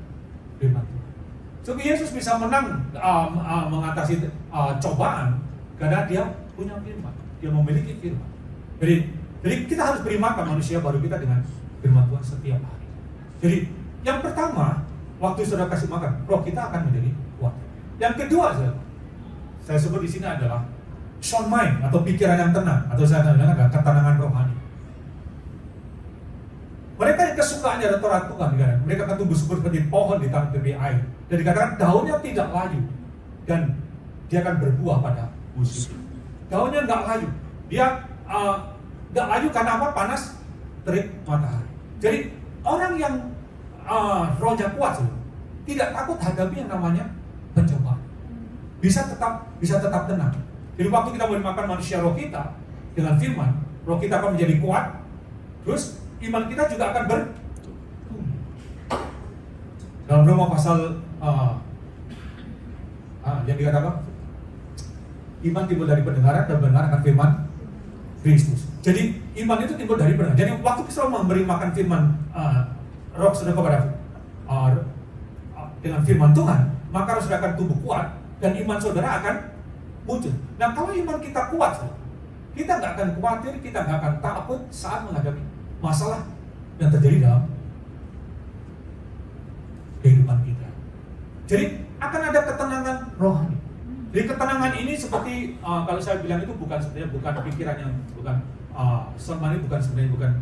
firman Tuhan. Jadi Yesus bisa menang mengatasi cobaan karena dia punya firman, dia memiliki firman. Jadi kita harus beri makan manusia baru kita dengan firman Tuhan setiap hari. Jadi yang pertama, waktu saudara kasih makan, roh kita akan menjadi kuat. Yang kedua, saya sebut di sini adalah sound mind atau pikiran yang tenang, atau saya akan bilang adalah ketenangan rohani. Mereka yang kesukaannya adalah Torah Tuhan, mereka akan tumbuh subur seperti pohon di tangan tepi air. Dan dikatakan daunnya tidak layu dan dia akan berbuah pada musim. Daunnya nggak layu, dia nggak layu karena apa? Panas terik matahari. Jadi orang yang rohnya kuat, tidak takut hadapi yang namanya pencobaan. Bisa tetap tenang. Jadi waktu kita memberi makan manusia roh kita dengan firman, roh kita akan menjadi kuat, terus iman kita juga akan bertumbuh. Dalam Roma pasal yang dikatakan iman timbul dari pendengaran dan pendengaran akan firman Kristus. Jadi iman itu timbul dari pendengaran. Jadi waktu kita memberi makan firman roh saudara kepada dengan firman Tuhan, maka roh saudara akan tumbuh kuat dan iman saudara akan muncul. Nah, kalau iman kita kuat, kita nggak akan khawatir, kita nggak akan takut saat menghadapi masalah yang terjadi dalam kehidupan kita. Jadi akan ada ketenangan rohani. Jadi ketenangan ini seperti kalau saya bilang itu bukan pikiran yang sebenarnya bukan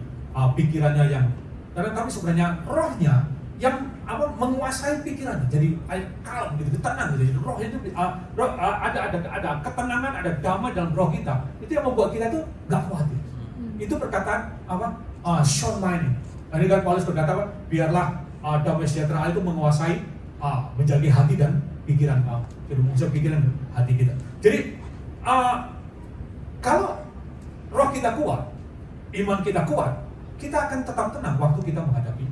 pikirannya yang, tapi sebenarnya rohnya yang menguasai pikirannya. Jadi kalem gitu, tenang gitu. Jadi roh itu ada ketenangan, ada damai dalam roh kita. Itu yang membuat kita tuh nggak khawatir. Itu perkataan sound mind. Tadi kan Paulus berkata biarlah damai sejahtera itu menguasai menjaga hati dan pikiran kamu. Jadi menguasai pikiran dan hati kita. Jadi kalau roh kita kuat, iman kita kuat, kita akan tetap tenang waktu kita menghadapi.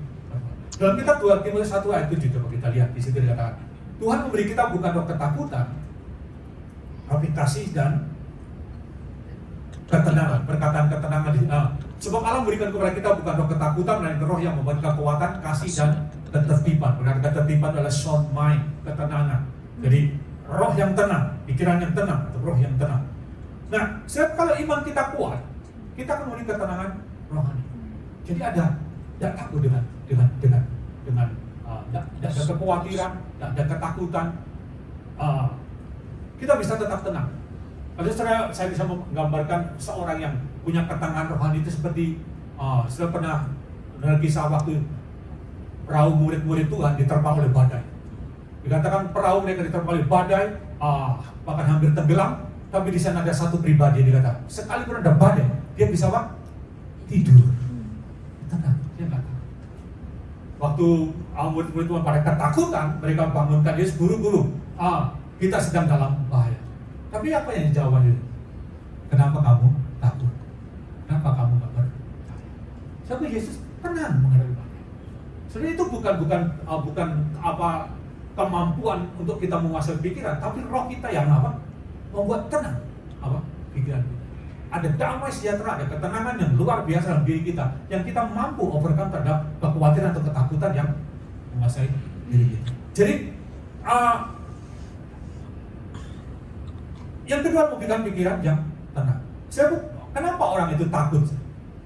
Dalam kitab 2 Timotius 1 ayat 7, coba kita lihat di situ dikatakan, Tuhan memberi kita bukan roh ketakutan, tapi kasih dan ketenangan. Perkataan ketenangan sebab Allah memberikan kepada kita bukan roh ketakutan, melainkan roh yang memberi kekuatan, kasih dan ketertiban. Perkataan ketertiban adalah sound mind, ketenangan. Jadi roh yang tenang, pikiran yang tenang, atau roh yang tenang. Nah, setiap kalau iman kita kuat, kita akan memberi ketenangan rohani. Jadi tidak takut dengan tidak ada kekhawatiran, tidak ada ketakutan. Kita bisa tetap tenang. Kalau saya bisa menggambarkan seorang yang punya ketenangan rohani itu seperti saya pernah dengar kisah waktu perahu murid-murid Tuhan diterpa oleh badai. Dikatakan perahu mereka diterpa oleh badai, bahkan hampir tenggelam. Tapi di sana ada satu pribadi yang dikatakan, sekalipun ada badai, dia bisa tidur. Tenang, dia nggak tahu. Waktu murid-murid Tuhan pada ketakutan, mereka bangunkan Yesus, guru-guru, kita sedang dalam bahaya. Tapi apa yang dijawab itu? Kenapa kamu takut? Kenapa kamu gak percaya? Tapi Yesus tenang menghadapi bahaya. Sebenarnya itu bukan apa kemampuan untuk kita menguasai pikiran, tapi roh kita yang apa? Membuat tenang pikiran kita. Ada damai sejahtera, ada ketenangan yang luar biasa dalam diri kita, yang kita mampu overcome terhadap kekhawatiran atau ketakutan yang menguasai diri kita. Jadi yang kedua, memberikan pikiran yang tenang. Kenapa orang itu takut?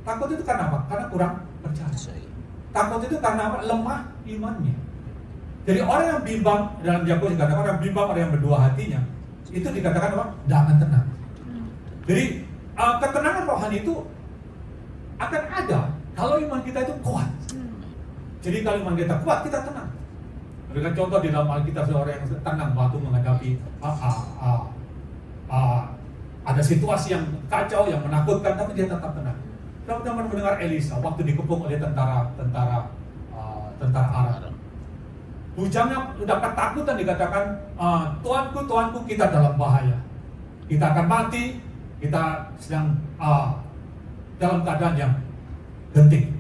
Takut itu karena apa? Karena kurang percaya. Takut itu karena apa? Lemah imannya. Jadi orang yang bimbang, dalam Yakobus dikatakan orang bimbang, orang yang berdua hatinya, itu dikatakan apa? Tidak akan tenang. Jadi ketenangan rohani itu akan ada kalau iman kita itu kuat. Jadi kalau iman kita kuat, kita tenang. Berikan contoh di dalam Alkitab, seorang yang tenang waktu menghadapi ada situasi yang kacau, yang menakutkan, tapi dia tetap tenang. Teman-teman mendengar Elisa waktu dikepung oleh tentara Aram. Bujangnya udah ketakutan, dikatakan, Tuanku, kita dalam bahaya. Kita akan mati, kita sedang dalam keadaan yang genting.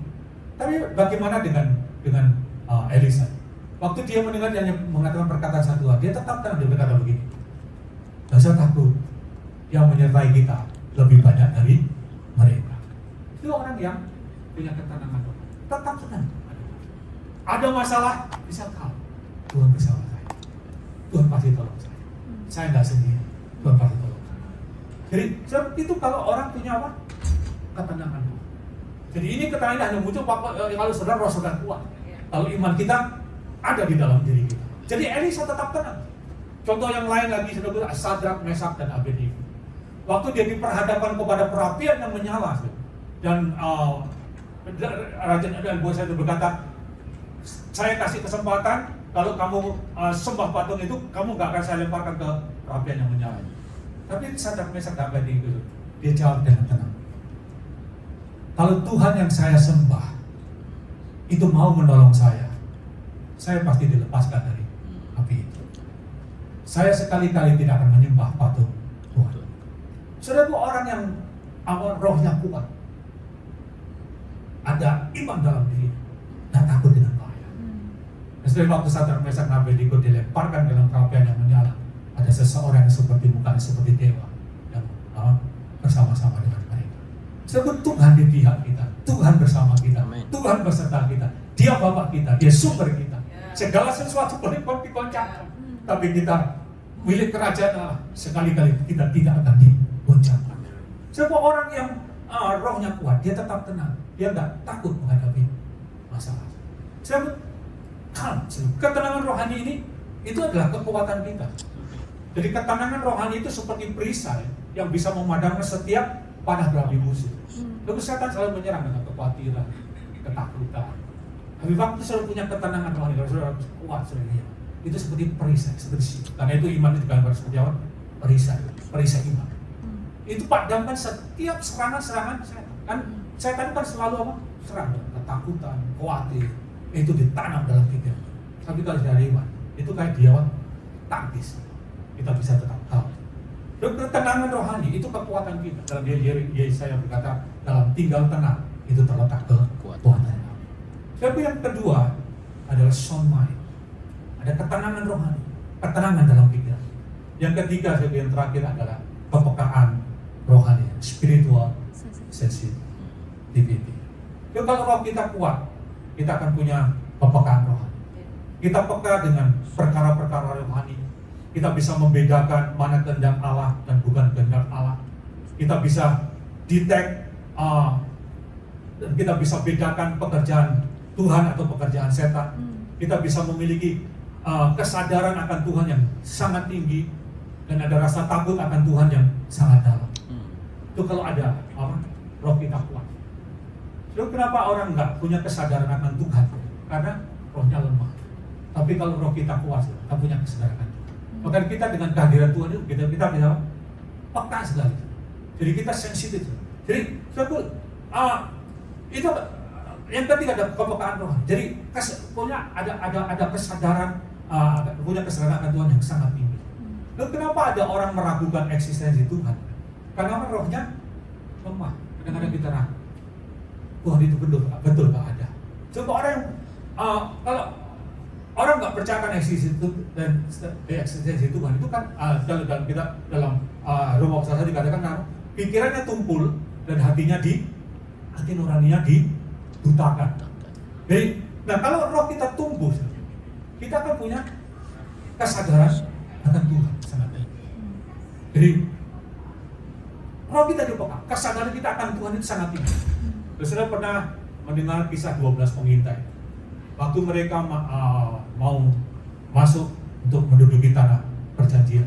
Tapi bagaimana dengan Elisa? Waktu dia mendengar dia mengatakan perkataan satu, dia tetap tenang, dia berkata begini, "Tidak usah takut, yang menyertai kita lebih banyak dari mereka." Itu orang yang punya ketenangan, tetap tenang. Ada masalah, bisa kau, Tuhan bersama saya. Tuhan pasti tolong saya. Saya nggak sendiri, Tuhan pasti tolong saya. Jadi itu kalau orang punya apa? Ketenangan. Jadi ini ketenangan hanya muncul kalau saudara roh saudara kuat. Kalau iman kita ada di dalam diri kita. Jadi Elisa tetap tenang. Contoh yang lain lagi, saudara, Sadrak, Mesak, dan Abednego. Waktu dia diperhadapkan kepada perapian yang menyala, dan Raja Nebukadnezar berkata, "Saya kasih kesempatan, kalau kamu sembah patung itu, kamu gak akan saya lemparkan ke perapian yang menyala." Tapi Sadrak, Mesak, dan Abednego, dia jawab dengan tenang. Kalau Tuhan yang saya sembah itu mau menolong saya pasti dilepaskan dari api itu. Saya sekali-kali tidak akan menyembah patung Tuhan. Saudara, orang yang rohnya kuat, ada iman dalam diri, dan takut dengan bahaya. Setelah waktu Sadrak, Mesak, dan Abednego dilemparkan ke dalam perapian yang menyala, ada seseorang yang seperti mukanya seperti dewa yang bersama-sama dengan mereka. Sebab Tuhan di pihak kita, Tuhan bersama kita, Tuhan beserta kita. Dia Bapa kita, Dia sumber kita. Segala sesuatu boleh digoncangkan, tapi kita milik kerajaan Allah, sekali-kali kita tidak akan digoncangkan. Sebab orang yang rohnya kuat, dia tetap tenang, dia tidak takut menghadapi masalah. Sebab ketenangan rohani ini itu adalah kekuatan kita. Jadi ketenangan rohani itu seperti perisai yang bisa memadamkan setiap panah berapi musuh. Lalu setan selalu menyerang dengan kekhawatiran, ketakutan. Tapi waktu selalu punya ketenangan rohani, kalau saudara kuat sebenarnya, itu seperti perisai, seperti situ. Karena itu iman itu gambar seperti apa? Perisai iman. Itu padamkan setiap serangan-serangan setan. Kan setan kan selalu apa? Serang, ketakutan, khawatir. Itu ditanam dalam pikiran. Tapi kalau dari iman, itu kayak dia taktis. Kita bisa tetap tahu. Dan ketenangan rohani itu kekuatan kita. Dalam Yesaya berkata, dalam tinggal tenang itu terletak kekuatan. Tapi yang kedua adalah sound mind. Ada ketenangan rohani, ketenangan dalam pikiran. Yang ketiga, yang terakhir adalah kepekaan rohani, spiritual sensitivity. Jadi kalau roh kita kuat, kita akan punya kepekaan rohani. Kita peka dengan perkara-perkara rohani. Kita bisa membedakan mana kehendak Allah dan bukan kehendak Allah. Kita bisa detect dan kita bisa bedakan pekerjaan Tuhan atau pekerjaan setan. Kita bisa memiliki kesadaran akan Tuhan yang sangat tinggi dan ada rasa takut akan Tuhan yang sangat dalam. Itu kalau ada roh kita kuat. Lalu kenapa orang nggak punya kesadaran akan Tuhan? Karena rohnya lemah. Tapi kalau roh kita kuat, kita punya kesadaran. Maka kita dengan kehadiran Tuhan itu kita bisa peka sekali. Jadi kita sensitif. Jadi itu Yang ketiga ada kepekaan rohani. Jadi punya ada kesadaran, punya kesadaran akan Tuhan yang sangat tinggi. Lalu kenapa ada orang meragukan eksistensi Tuhan? Karena rohnya lemah. Kadang-kadang kita ragu. Tuhan itu betul gak ada. Coba orang yang, kalau orang nggak percaya akan eksistensi Tuhan itu kan dalam Roma 1 dikatakan pikirannya tumpul dan hati nuraninya dibutakan. Jadi, nah kalau roh kita tumbuh, kita akan punya kesadaran akan Tuhan sangat tinggi. Jadi roh kita dibuka, kesadaran kita akan Tuhan itu sangat tinggi. Saudara pernah mendengar kisah 12 pengintai. Waktu mereka mau masuk untuk menduduki tanah perjanjian.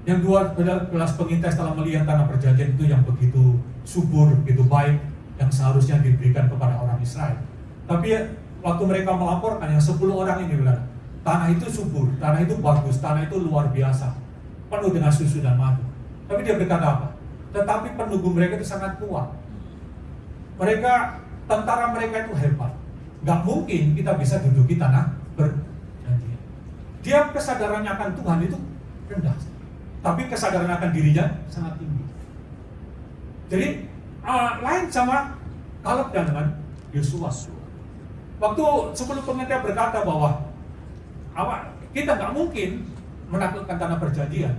Yang 12 pengintai setelah melihat tanah perjanjian itu yang begitu subur, begitu baik, yang seharusnya diberikan kepada orang Israel. Tapi waktu mereka melaporkan yang 10 orang ini bilang, tanah itu subur, tanah itu bagus, tanah itu luar biasa, penuh dengan susu dan madu. Tapi dia berkata apa? Tetapi pendukung mereka itu sangat kuat. Tentara mereka itu hebat. Gak mungkin kita bisa duduki tanah perjanjian. Dia kesadarannya akan Tuhan itu rendah, tapi kesadaran akan dirinya sangat tinggi. Jadi lain sama Kaleb dan dengan Yosua. Waktu 10 pengintai berkata bahwa kita gak mungkin menaklukkan tanah perjanjian,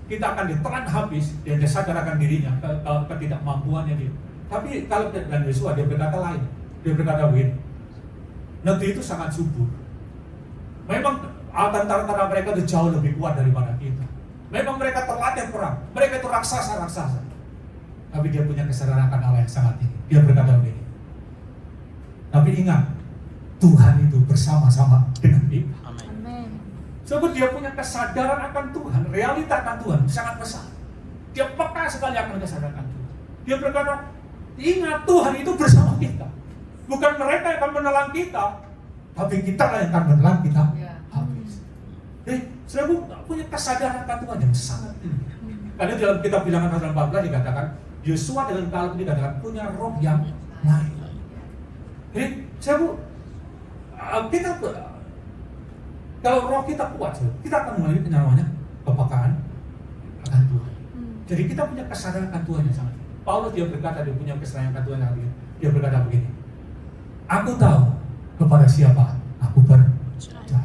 kita akan ditelan habis, dia sadar akan dirinya, ketidakmampuannya dia. Tapi kalau dan Yosua dia berkata lain. Dia berkata begini, negeri itu sangat subur. Memang tentara mereka itu jauh lebih kuat daripada kita. Memang mereka terlatih perang. Mereka itu raksasa. Tapi dia punya kesadaran akan Allah yang sangat tinggi. Dia berkata begini, tapi ingat, Tuhan itu bersama-sama dengan kita. Amin. Sebab dia punya kesadaran akan Tuhan, realita akan Tuhan sangat besar. Dia peka sekali akan kesadaran akan Tuhan. Dia berkata, ingat Tuhan itu bersama kita. Bukan mereka yang akan menelan kita, tapi kita lah yang akan menelan kita habis. Jadi, saudara punya kesadaran akan Tuhan yang sangat tinggi. Karena dalam kitab Bilangan pasal 14 dikatakan, Yosua dengan Kaleb dikatakan punya roh yang lain. Jadi, kita kalau roh kita kuat, kita akan mengalami namanya kepekaan akan Tuhan. Jadi kita punya kesadaran akan Tuhan yang sangat. Paulus dia berkata dia punya kesadaran akan Tuhan yang tinggi. Dia berkata begini, aku tahu kepada siapa aku percaya.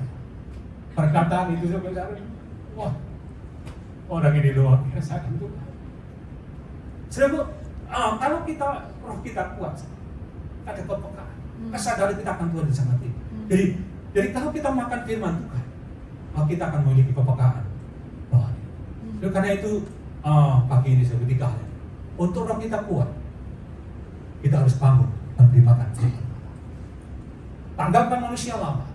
Perkataan itu saudara, wah, orang ini luar biasa itu. Kalau roh kita kuat, ada kepekaan, kesadaran kita akan Tuhan yang sangat tinggi. Jadi kalau kita makan firman Tuhan, kita akan memiliki kepekaan. Karena itu pagi ini saya ketika untuk roh kita kuat, kita harus bangun dan beri makan firman. Tanggalkan manusia lama,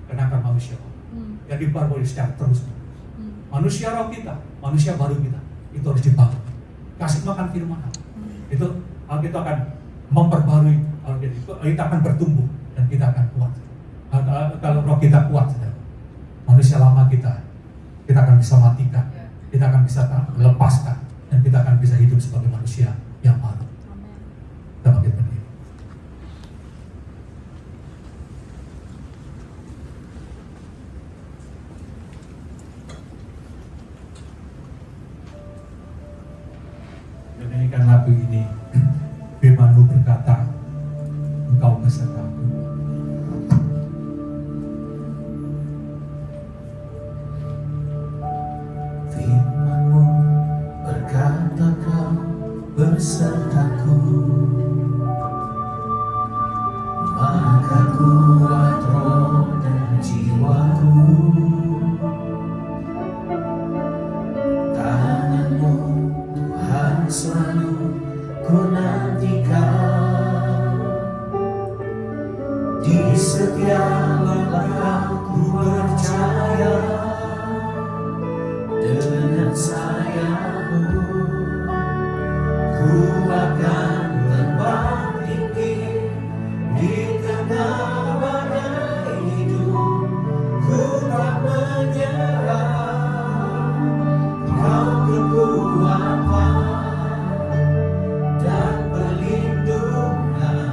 kenakan manusia baru. Yang diperbarui secara terus. Manusia roh kita, manusia baru kita, itu harus dibangun. Kasih makan firman. Itu kita akan memperbarui, kita akan bertumbuh dan kita akan kuat. Kalau roh kita kuat, manusia lama kita akan bisa matikan, kita akan bisa melepaskan, dan kita akan bisa hidup sebagai manusia yang baru. Kita bangkit berdiri. Menyanyikan lagu ini, firman-Mu berkata, Engkau besertaku. Firman-Mu berkata Kau besertaku, maka kuat roh dan jiwaku. Tangan-Mu Tuhan selalu ku nantikan, di setiap langkah ku percaya. Dengan sayang-Mu ku akan terbang tinggi di tengah badai hidup. Ku tak menyerah, Kau kekuatan dan perlindungan.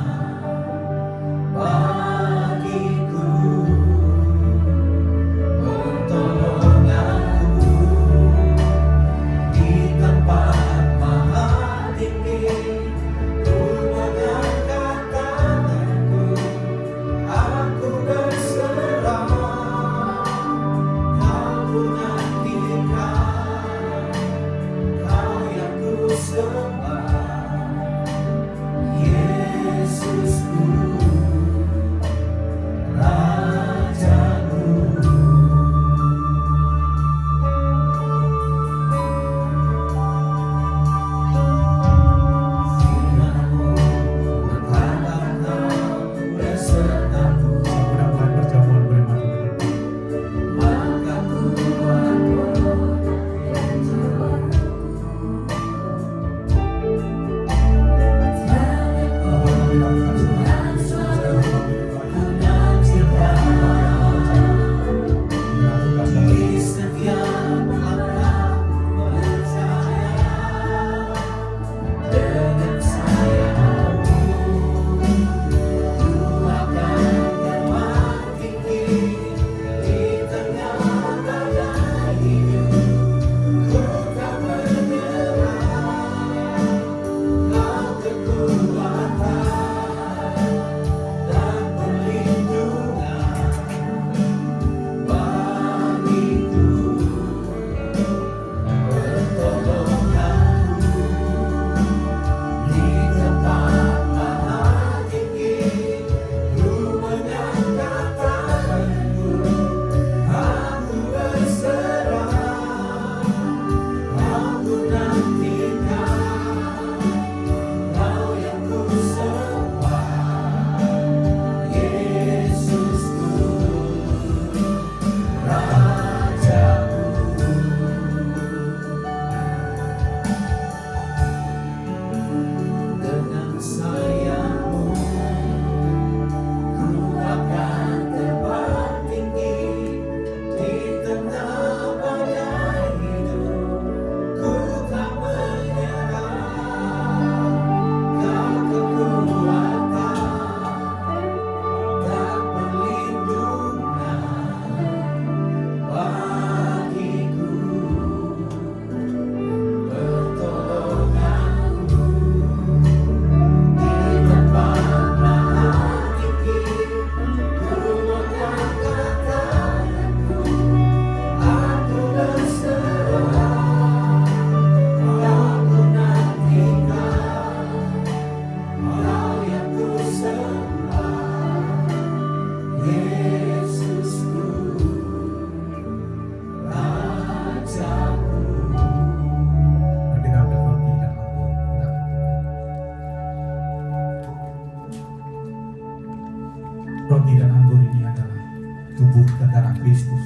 Kristus.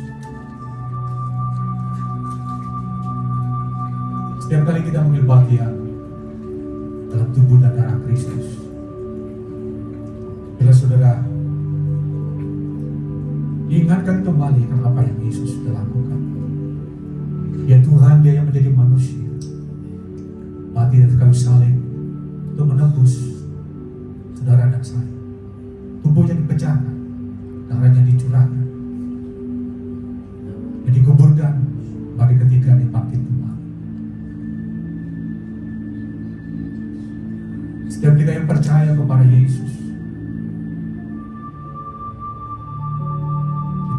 Setiap kali kita mengambil bagian dalam tubuh dan darah Kristus, bila saudara ingatkan kembali akan apa yang Yesus sudah lakukan. Ya Tuhan, Dia yang menjadi manusia, mati dari kayu salib untuk menebus saudara dan saya. Tubuhnya dipecahkan, darahnya dicurahkan, dan dikuburkan pada ketika Dia bangkit kembali. Setiap kita yang percaya kepada Yesus,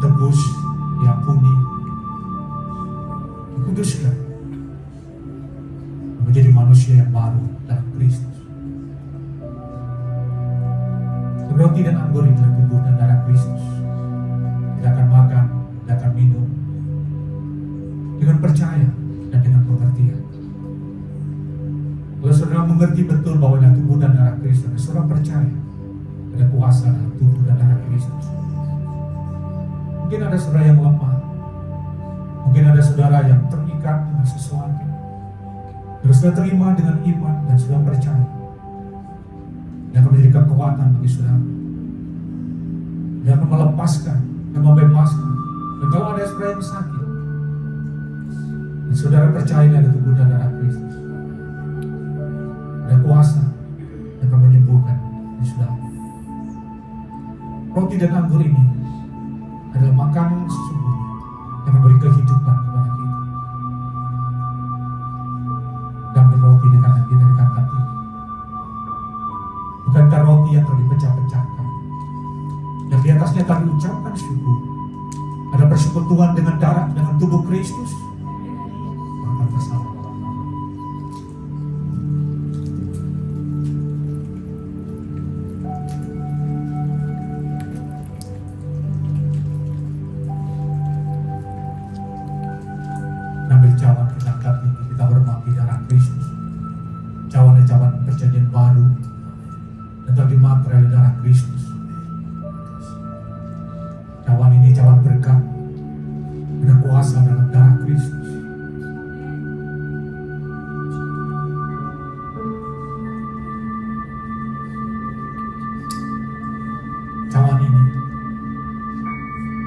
ditebus, diampuni, dikuduskan, menjadi manusia yang baru dalam Kristus. Roti dan anggur adalah tubuh dan darah Kristus. Kita akan makan, kita akan minum dengan percaya dan dengan pengertian. Kalau saudara mengerti betul bahwa adalah tubuh dan darah Kristus, saudara percaya ada kuasa dalam tubuh dan darah Kristus. Mungkin ada saudara yang lemah, mungkin ada saudara yang terikat dengan sesuatu, terus saudara terima dengan iman dan saudara percaya, yang akan menjadi kekuatan bagi saudara, yang akan melepaskan dan membebaskan. Dan kalau ada saudara yang sakit, dan saudara percaya ada tubuh dan darah Kristus, ada kuasa yang akan menyembuhkan saudara. Roti dan anggur ini adalah makanan yang sesungguhnya yang memberi kehidupan kepada kita. Ambil roti di tangan kita, di tangan ini. Bukankah roti yang telah dipecah-pecahkan, yang di atasnya telah diucapkan syukur, ada persekutuan dengan darah, dengan tubuh Kristus, makan bersama. Ambil cawan, kita angkat ini, kita hormati darah Kristus. Cawan perjanjian baru dan telah dimaterai oleh darah Kristus. Cawan ini cawan berkat, ada kuasa dalam darah Kristus. Cawan ini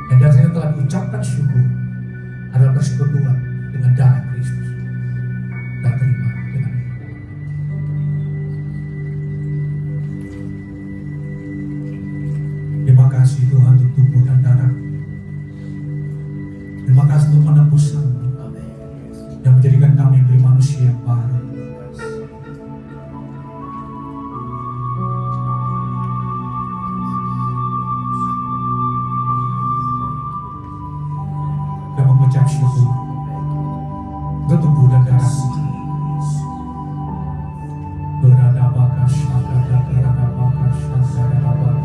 yang dasarnya telah diucapkan syukur adalah persekutuan dengan darah Kristus. Dan terima dengan iman. Terima kasih Tuhan untuk tubuh dan darah. Terima kasih untuk penebusan yang menjadikan kami menjadi manusia yang baru. Dan mengucap syukur untuk tubuh dan darah. Berada bakas, berada bakas, berada bakas,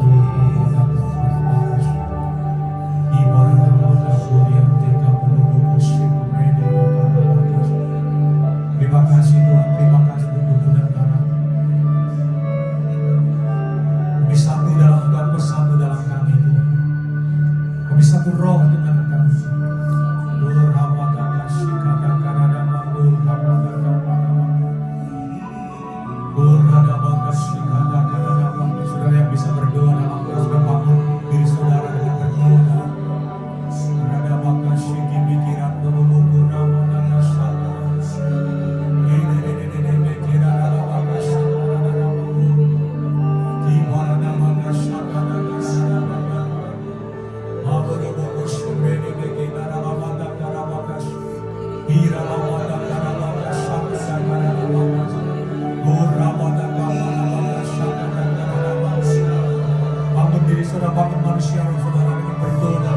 ibarat bakas yang tiga penduduk bakas. Terima kasih Tuhan, terima kasih untuk tubuh dan darah. Kami satu dalam Tuhan, bersatu dalam kami Tuhan. Kami satu roh dengan kami. Saudara yang bisa berdoa dalam keras membangun diri saudara dengan berdoa. Ada bakas syiki pikiran berumur nama dan nasada. Ini kira ada bakas ada di mana bakas ada. Abang bagus beri kita ada bakas. Kira ada bakas ada bakas. Bangun diri saudara, bangun manusia saudara dengan berdoa.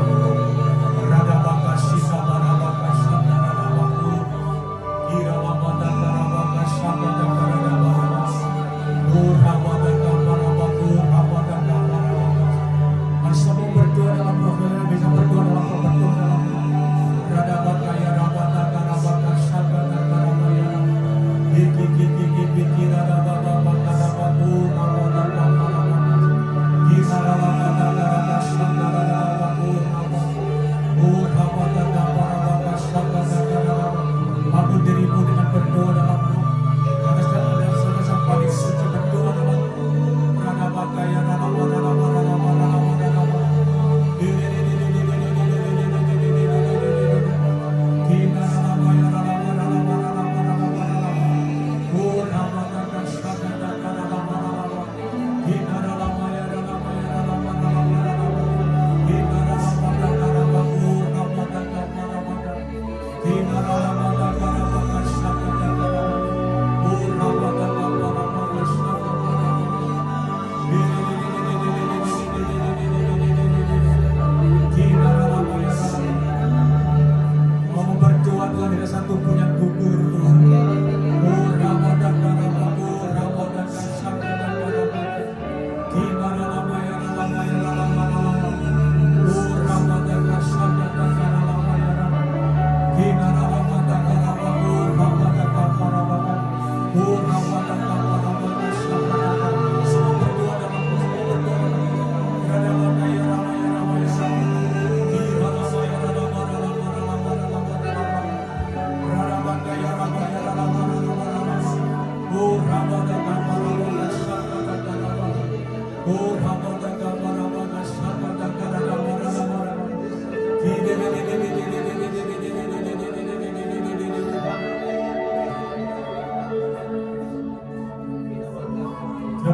Rada bakas sisa bara bakas rada baku. Kira lamada bara bakas rada bakas. Ramada bara baku ramada bara bakas. Masa mau berdoa dalam profil bisa berdoa dalam berdoa dalam. Rada bakaya ramada bara bakas rada bakas. Kiki rada bara bakas baku ramada bara bakas. Kira lamada bara bakas rada baku.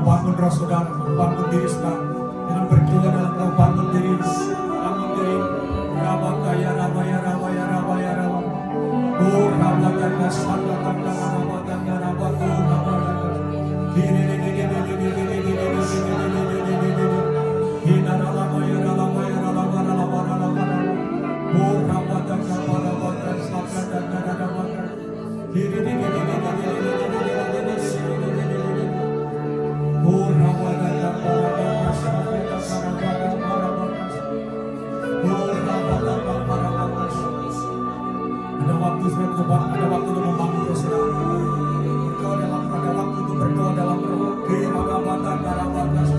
bangun roh saudara, bangun diri saudara. Dengan berdoa dalam roh, bangun diri. Bangun diri. Rabakaya rabaya rabaya rabaya rabaya. Oh rabakaya sakataka rabakaya rabako rabakaya. Hina rabaya rabaya rabaya rabaya. Oh rabakaya rabakaya sakataka rabakaya. Oh rabakaya rabakaya sakataka rabakaya. Ada waktu saudara, ada waktu untuk membangun roh saudara. Berdoa dalam roh, ada waktu untuk berdoa dalam roh. Kirabatan karabatas,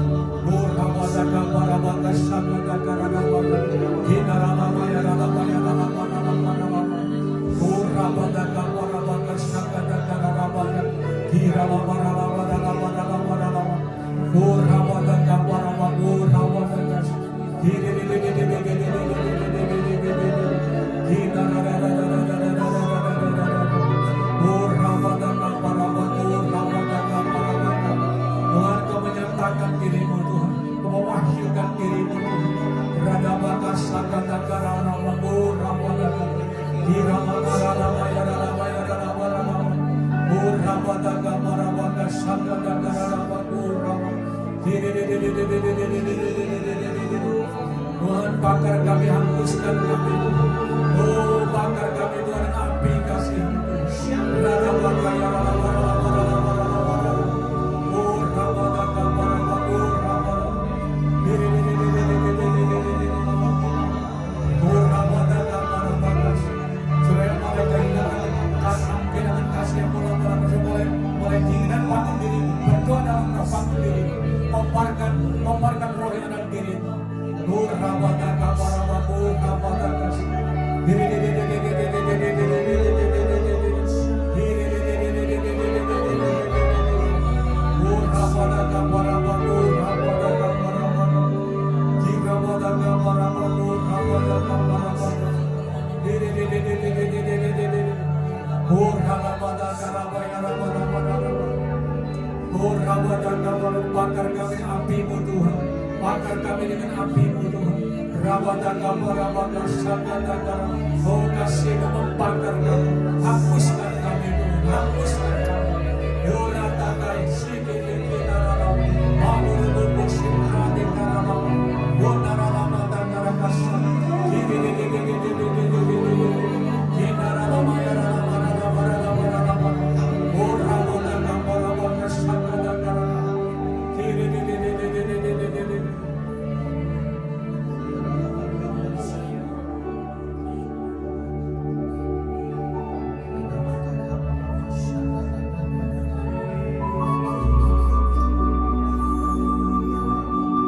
murabatan karabatas, sakata karabatas. Kinaramaya ramaya ramaya. Murabatan karabatas, sakata karabatas. Kirabara ramaya ramaya. Murabatan karabatas, murabatan. Tuhan, Kau menyatakan dirimu Tuhan, Kau mewakilkan dirimu Tuhan. Radabakas sakataka ramamu ramadaka, hiramaka ramaya ramaya ramaya. Murabadaka marabakas sakataka ramamu ramaya. Tuhan, bakar kami, hanguskan kami. Oh, bakar kami Tuhan, api kasih. Radabakaya ramaya. Oh, rabadaka marabaku ramaya. Oh, rabadaka marabakas. Supaya mulai kehilangan kasih yang mulai diingat bangun diri, berdoa dalam roh, bangun diri, memparkan roh yang dalam diri. Oh, rabadaka marabaku rabadaka. Oh, rabadaka marabaku rabadaka marabaku. Jirabadaka marabaku rabadaka marabaku. Oh, rabadaka rabaya rabadaka. Oh, rabadaka bakar kami api-Mu Tuhan. Bakar kami dengan api-Mu Tuhan. Rabadaka barabaka sakataka. Oh, kasih-Mu membakar kami. Hapuskan kami Tuhan. Hapuskan kami. Yoratakai sikit-sikit-narala. Mamurubuk sikit-sikit-narala. Yonaralama takarakasa.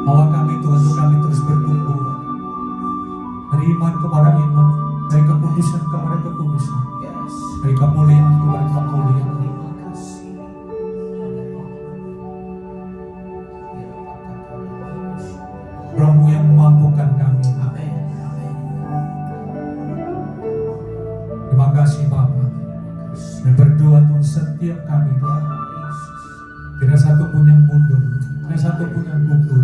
Bawa kami Tuhan, untuk kami terus bertumbuh dari iman kepada iman, dari kekudusan kepada kekudusan, dari kemuliaan kepada kemuliaan. Roh-Mu yang memampukan kami. Terima kasih Bapa. Dan berdoa Tuhan setiap kami Tuhan. Tidak satu pun yang mundur, tidak satu pun yang gugur.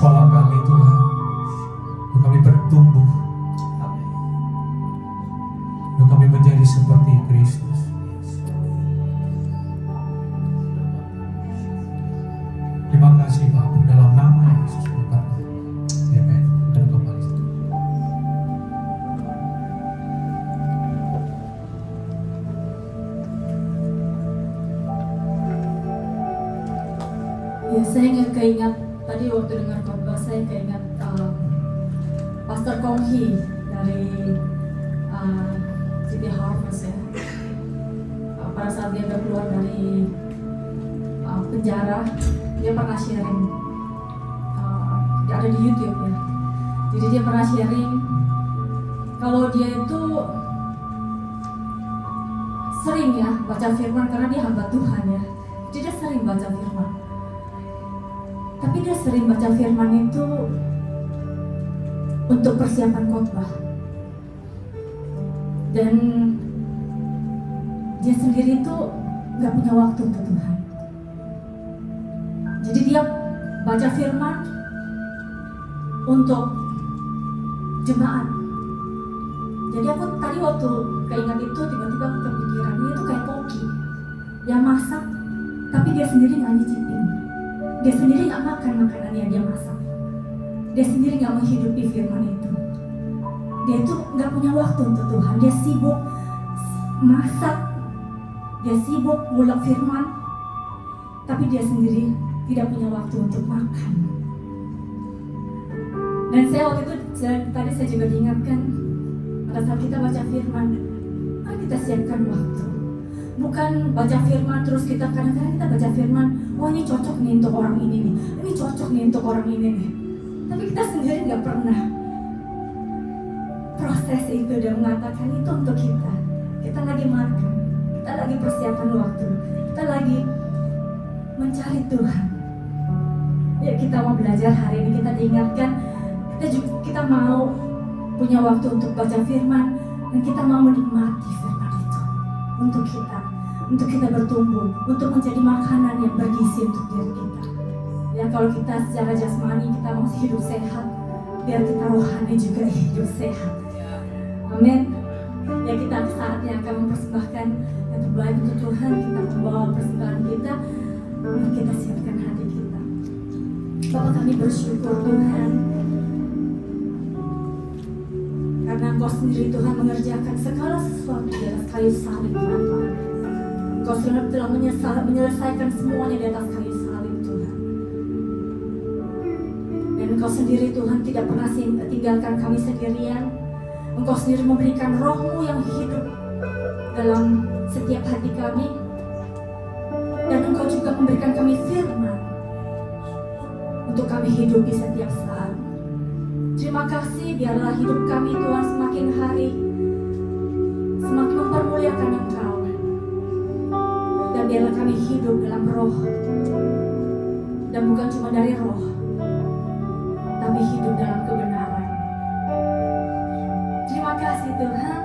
Bawa kami Tuhan, untuk kami bertumbuh, untuk kami menjadi seperti Kristus. Terima kasih Bapa, dalam nama Yesus berkata, Amen. Dan kembali. Ya, saya keingat tadi waktu dengar khotbah, saya keingat Pastor Konghi dari City Harvest ya. Pada saat dia keluar dari penjara, dia pernah sharing, ada di YouTube ya. Jadi dia pernah sharing kalau dia itu sering ya baca firman karena dia hamba Tuhan ya. Jadi dia sering baca firman. Tapi dia sering baca firman itu untuk persiapan khotbah. Dan dia sendiri itu gak punya waktu untuk Tuhan. Jadi dia baca firman untuk jemaat. Jadi aku tadi waktu keingat itu tiba-tiba aku kepikiran, dia itu kayak koki yang masak tapi dia sendiri gak nyicipin. Dia sendiri gak makan makanan yang dia masak. Dia sendiri gak menghidupi firman itu. Dia itu gak punya waktu untuk Tuhan. Dia sibuk masak, dia sibuk ngulek firman, tapi dia sendiri tidak punya waktu untuk makan. Dan saya waktu itu, tadi saya juga diingatkan, pada saat kita baca firman, mari kita siapkan waktu. Bukan baca firman terus kita kadang-kadang kita baca firman, oh ini cocok nih untuk orang ini nih, ini cocok nih untuk orang ini nih. Tapi kita sendiri nggak pernah proses itu dan mengatakan itu untuk kita. Kita lagi makan, kita lagi persiapan waktu, kita lagi mencari Tuhan. Ya kita mau belajar hari ini, kita diingatkan, kita mau punya waktu untuk baca firman dan kita mau menikmati firman itu untuk kita bertumbuh, untuk menjadi makanan yang bergizi untuk diri kita. Ya kalau kita secara jasmani kita masih hidup sehat, biar kita rohani juga hidup sehat. Amin. Ya kita saatnya akan mempersembahkan yang terbaik untuk Tuhan. Kita membawa persembahan kita, mari kita siapkan hati kita. Bapak kami bersyukur Tuhan, karena Engkau sendiri Tuhan mengerjakan segala sesuatu di atas kayu salib Tuhan. Engkau telah menyelesaikan semuanya di atas kayu salib Tuhan. Dan Engkau sendiri Tuhan tidak pernah tinggalkan kami sendirian. Engkau sendiri memberikan roh-Mu yang hidup dalam setiap hati kami. Dan Engkau juga memberikan kami firman untuk kami hidup di setiap saat. Terima kasih, biarlah hidup kami Tuhan semakin hari semakin mempermuliakan Engkau. Dan biarlah kami hidup dalam roh. Dan bukan cuma dari roh, tapi hidup dalam kebenaran. Terima kasih Tuhan.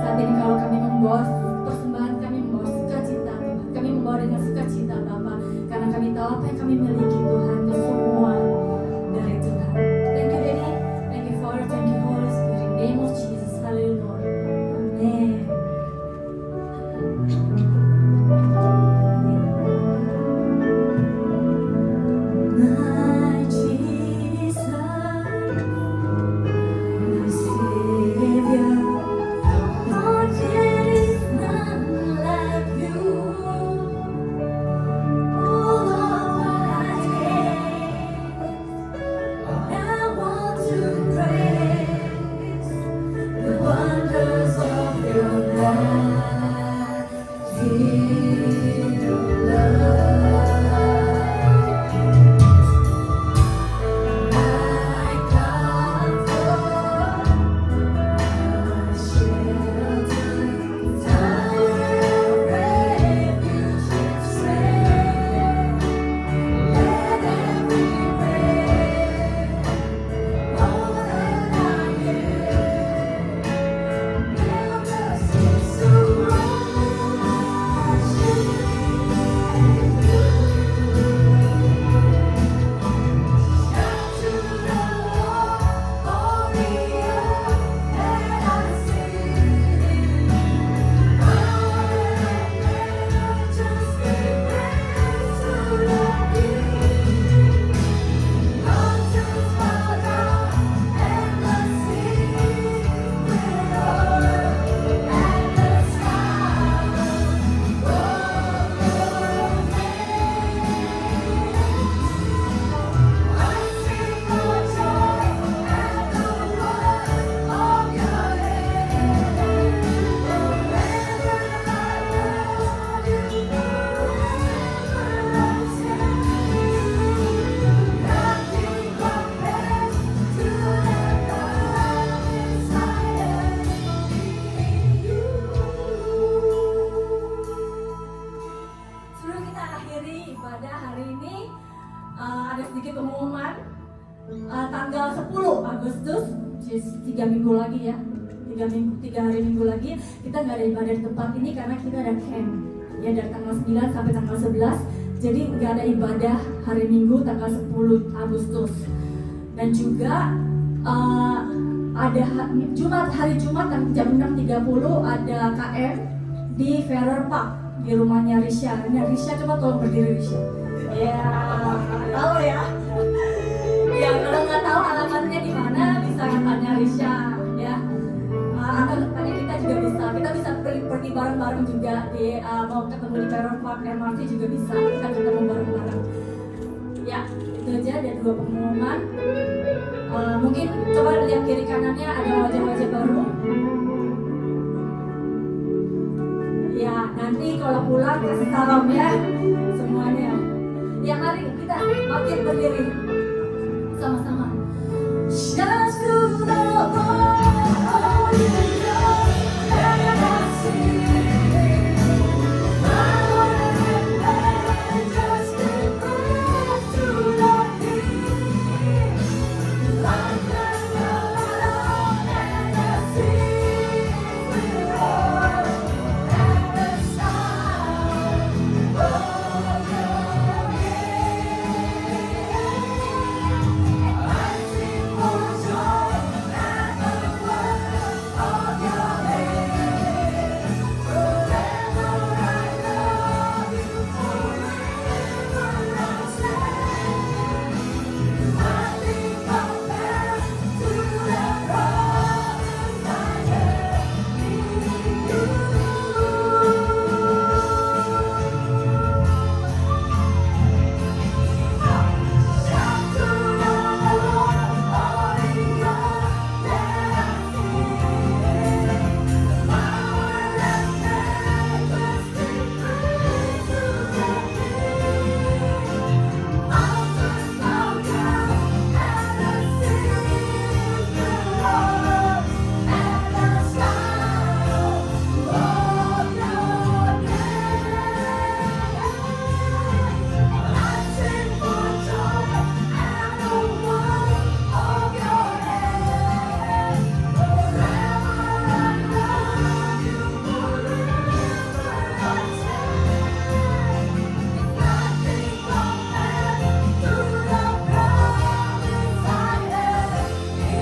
Saat ini kalau kami membawa persembahan, kami membawa sukacita Tuhan. Kami membawa dengan sukacita Bapa, karena kami tahu apa yang kami miliki Tuhan itu semua dari Tuhan. Thank you Daddy, thank you Father, thank you Holy Spirit. In the name of Jesus, hallelujah. Amen. My Jesus, my Savior, Lord, there is none like you. All of my days, I want to praise the wonders of your mighty love. ada sedikit pengumuman tanggal 10 Agustus, 3 minggu lagi ya, 3 hari minggu lagi kita nggak ada ibadah di tempat ini karena kita ada camp ya dari tanggal 9 sampai tanggal 11. Jadi nggak ada ibadah hari Minggu tanggal 10 Agustus. Dan juga ada hari Jumat jam 6.30 ada KM di Ferrer Park di rumahnya Risha. Nah, Risha coba tolong berdiri Risha. Ya, tahu ya. Ya kalau nggak tahu alamatnya di mana bisa tanya Risha ya. Atau tanya kita juga bisa. Kita bisa pergi bareng-bareng juga di mau ketemu di Ferrer Park MRT juga bisa. Kita ketemu bareng-bareng. Ya, itu aja ada 2 pengumuman. Mungkin coba lihat kiri kanannya ada wajah-wajah baru. Ya, nanti kalau pulang kasih salam ya semuanya. Ya, mari kita makin berdiri sama-sama. Just to know all you know that I see. I wanna live just to live to love you. Like the love and the sea will roar at the sound of your name. I sing for joy at the word of your name. Forever I love you, forever I'll stand. Nothing compares to the promise I have in you. Shout to the Lord, all the earth, let us sing. Power and majesty, praise to the King. Mountains bow down and the seas will roar at the sound of your name. I sing for joy at the word of your name. Forever I love you, forever I stand. Nothing compares to the promise I have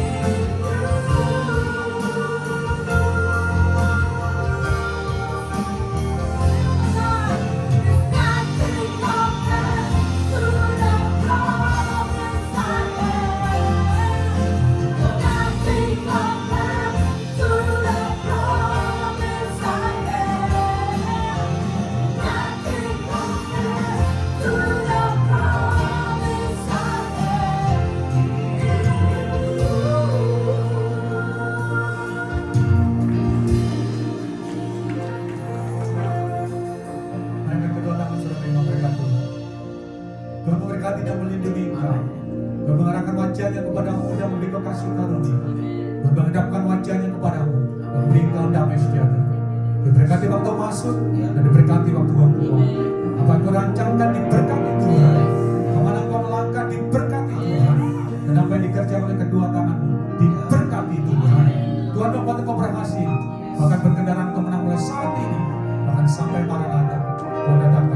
in Mereka kedua tangan sudah terima berkat Tuhan. Tuhan memberkati dan melindungi engkau. Tuhan mengarahkan wajahnya kepadamu dan memberi kau kasih karunia. Tuhan menghadapkan wajahnya kepadamu dan memberi engkau damai sejahtera. Diberkati waktu masuk dan diberkati waktu kau keluar. Apa yang kau rancangkan diberkati Tuhan. Kemana kau melangkah diberkati Tuhan. Dan apa yang dikerjakan oleh kedua tanganmu diberkati Tuhan. Tuhan membuat engkau berhasil. Bahkan berkendaraan kau menang mulai saat ini. Bahkan sampai Maranatha. Tuhan datang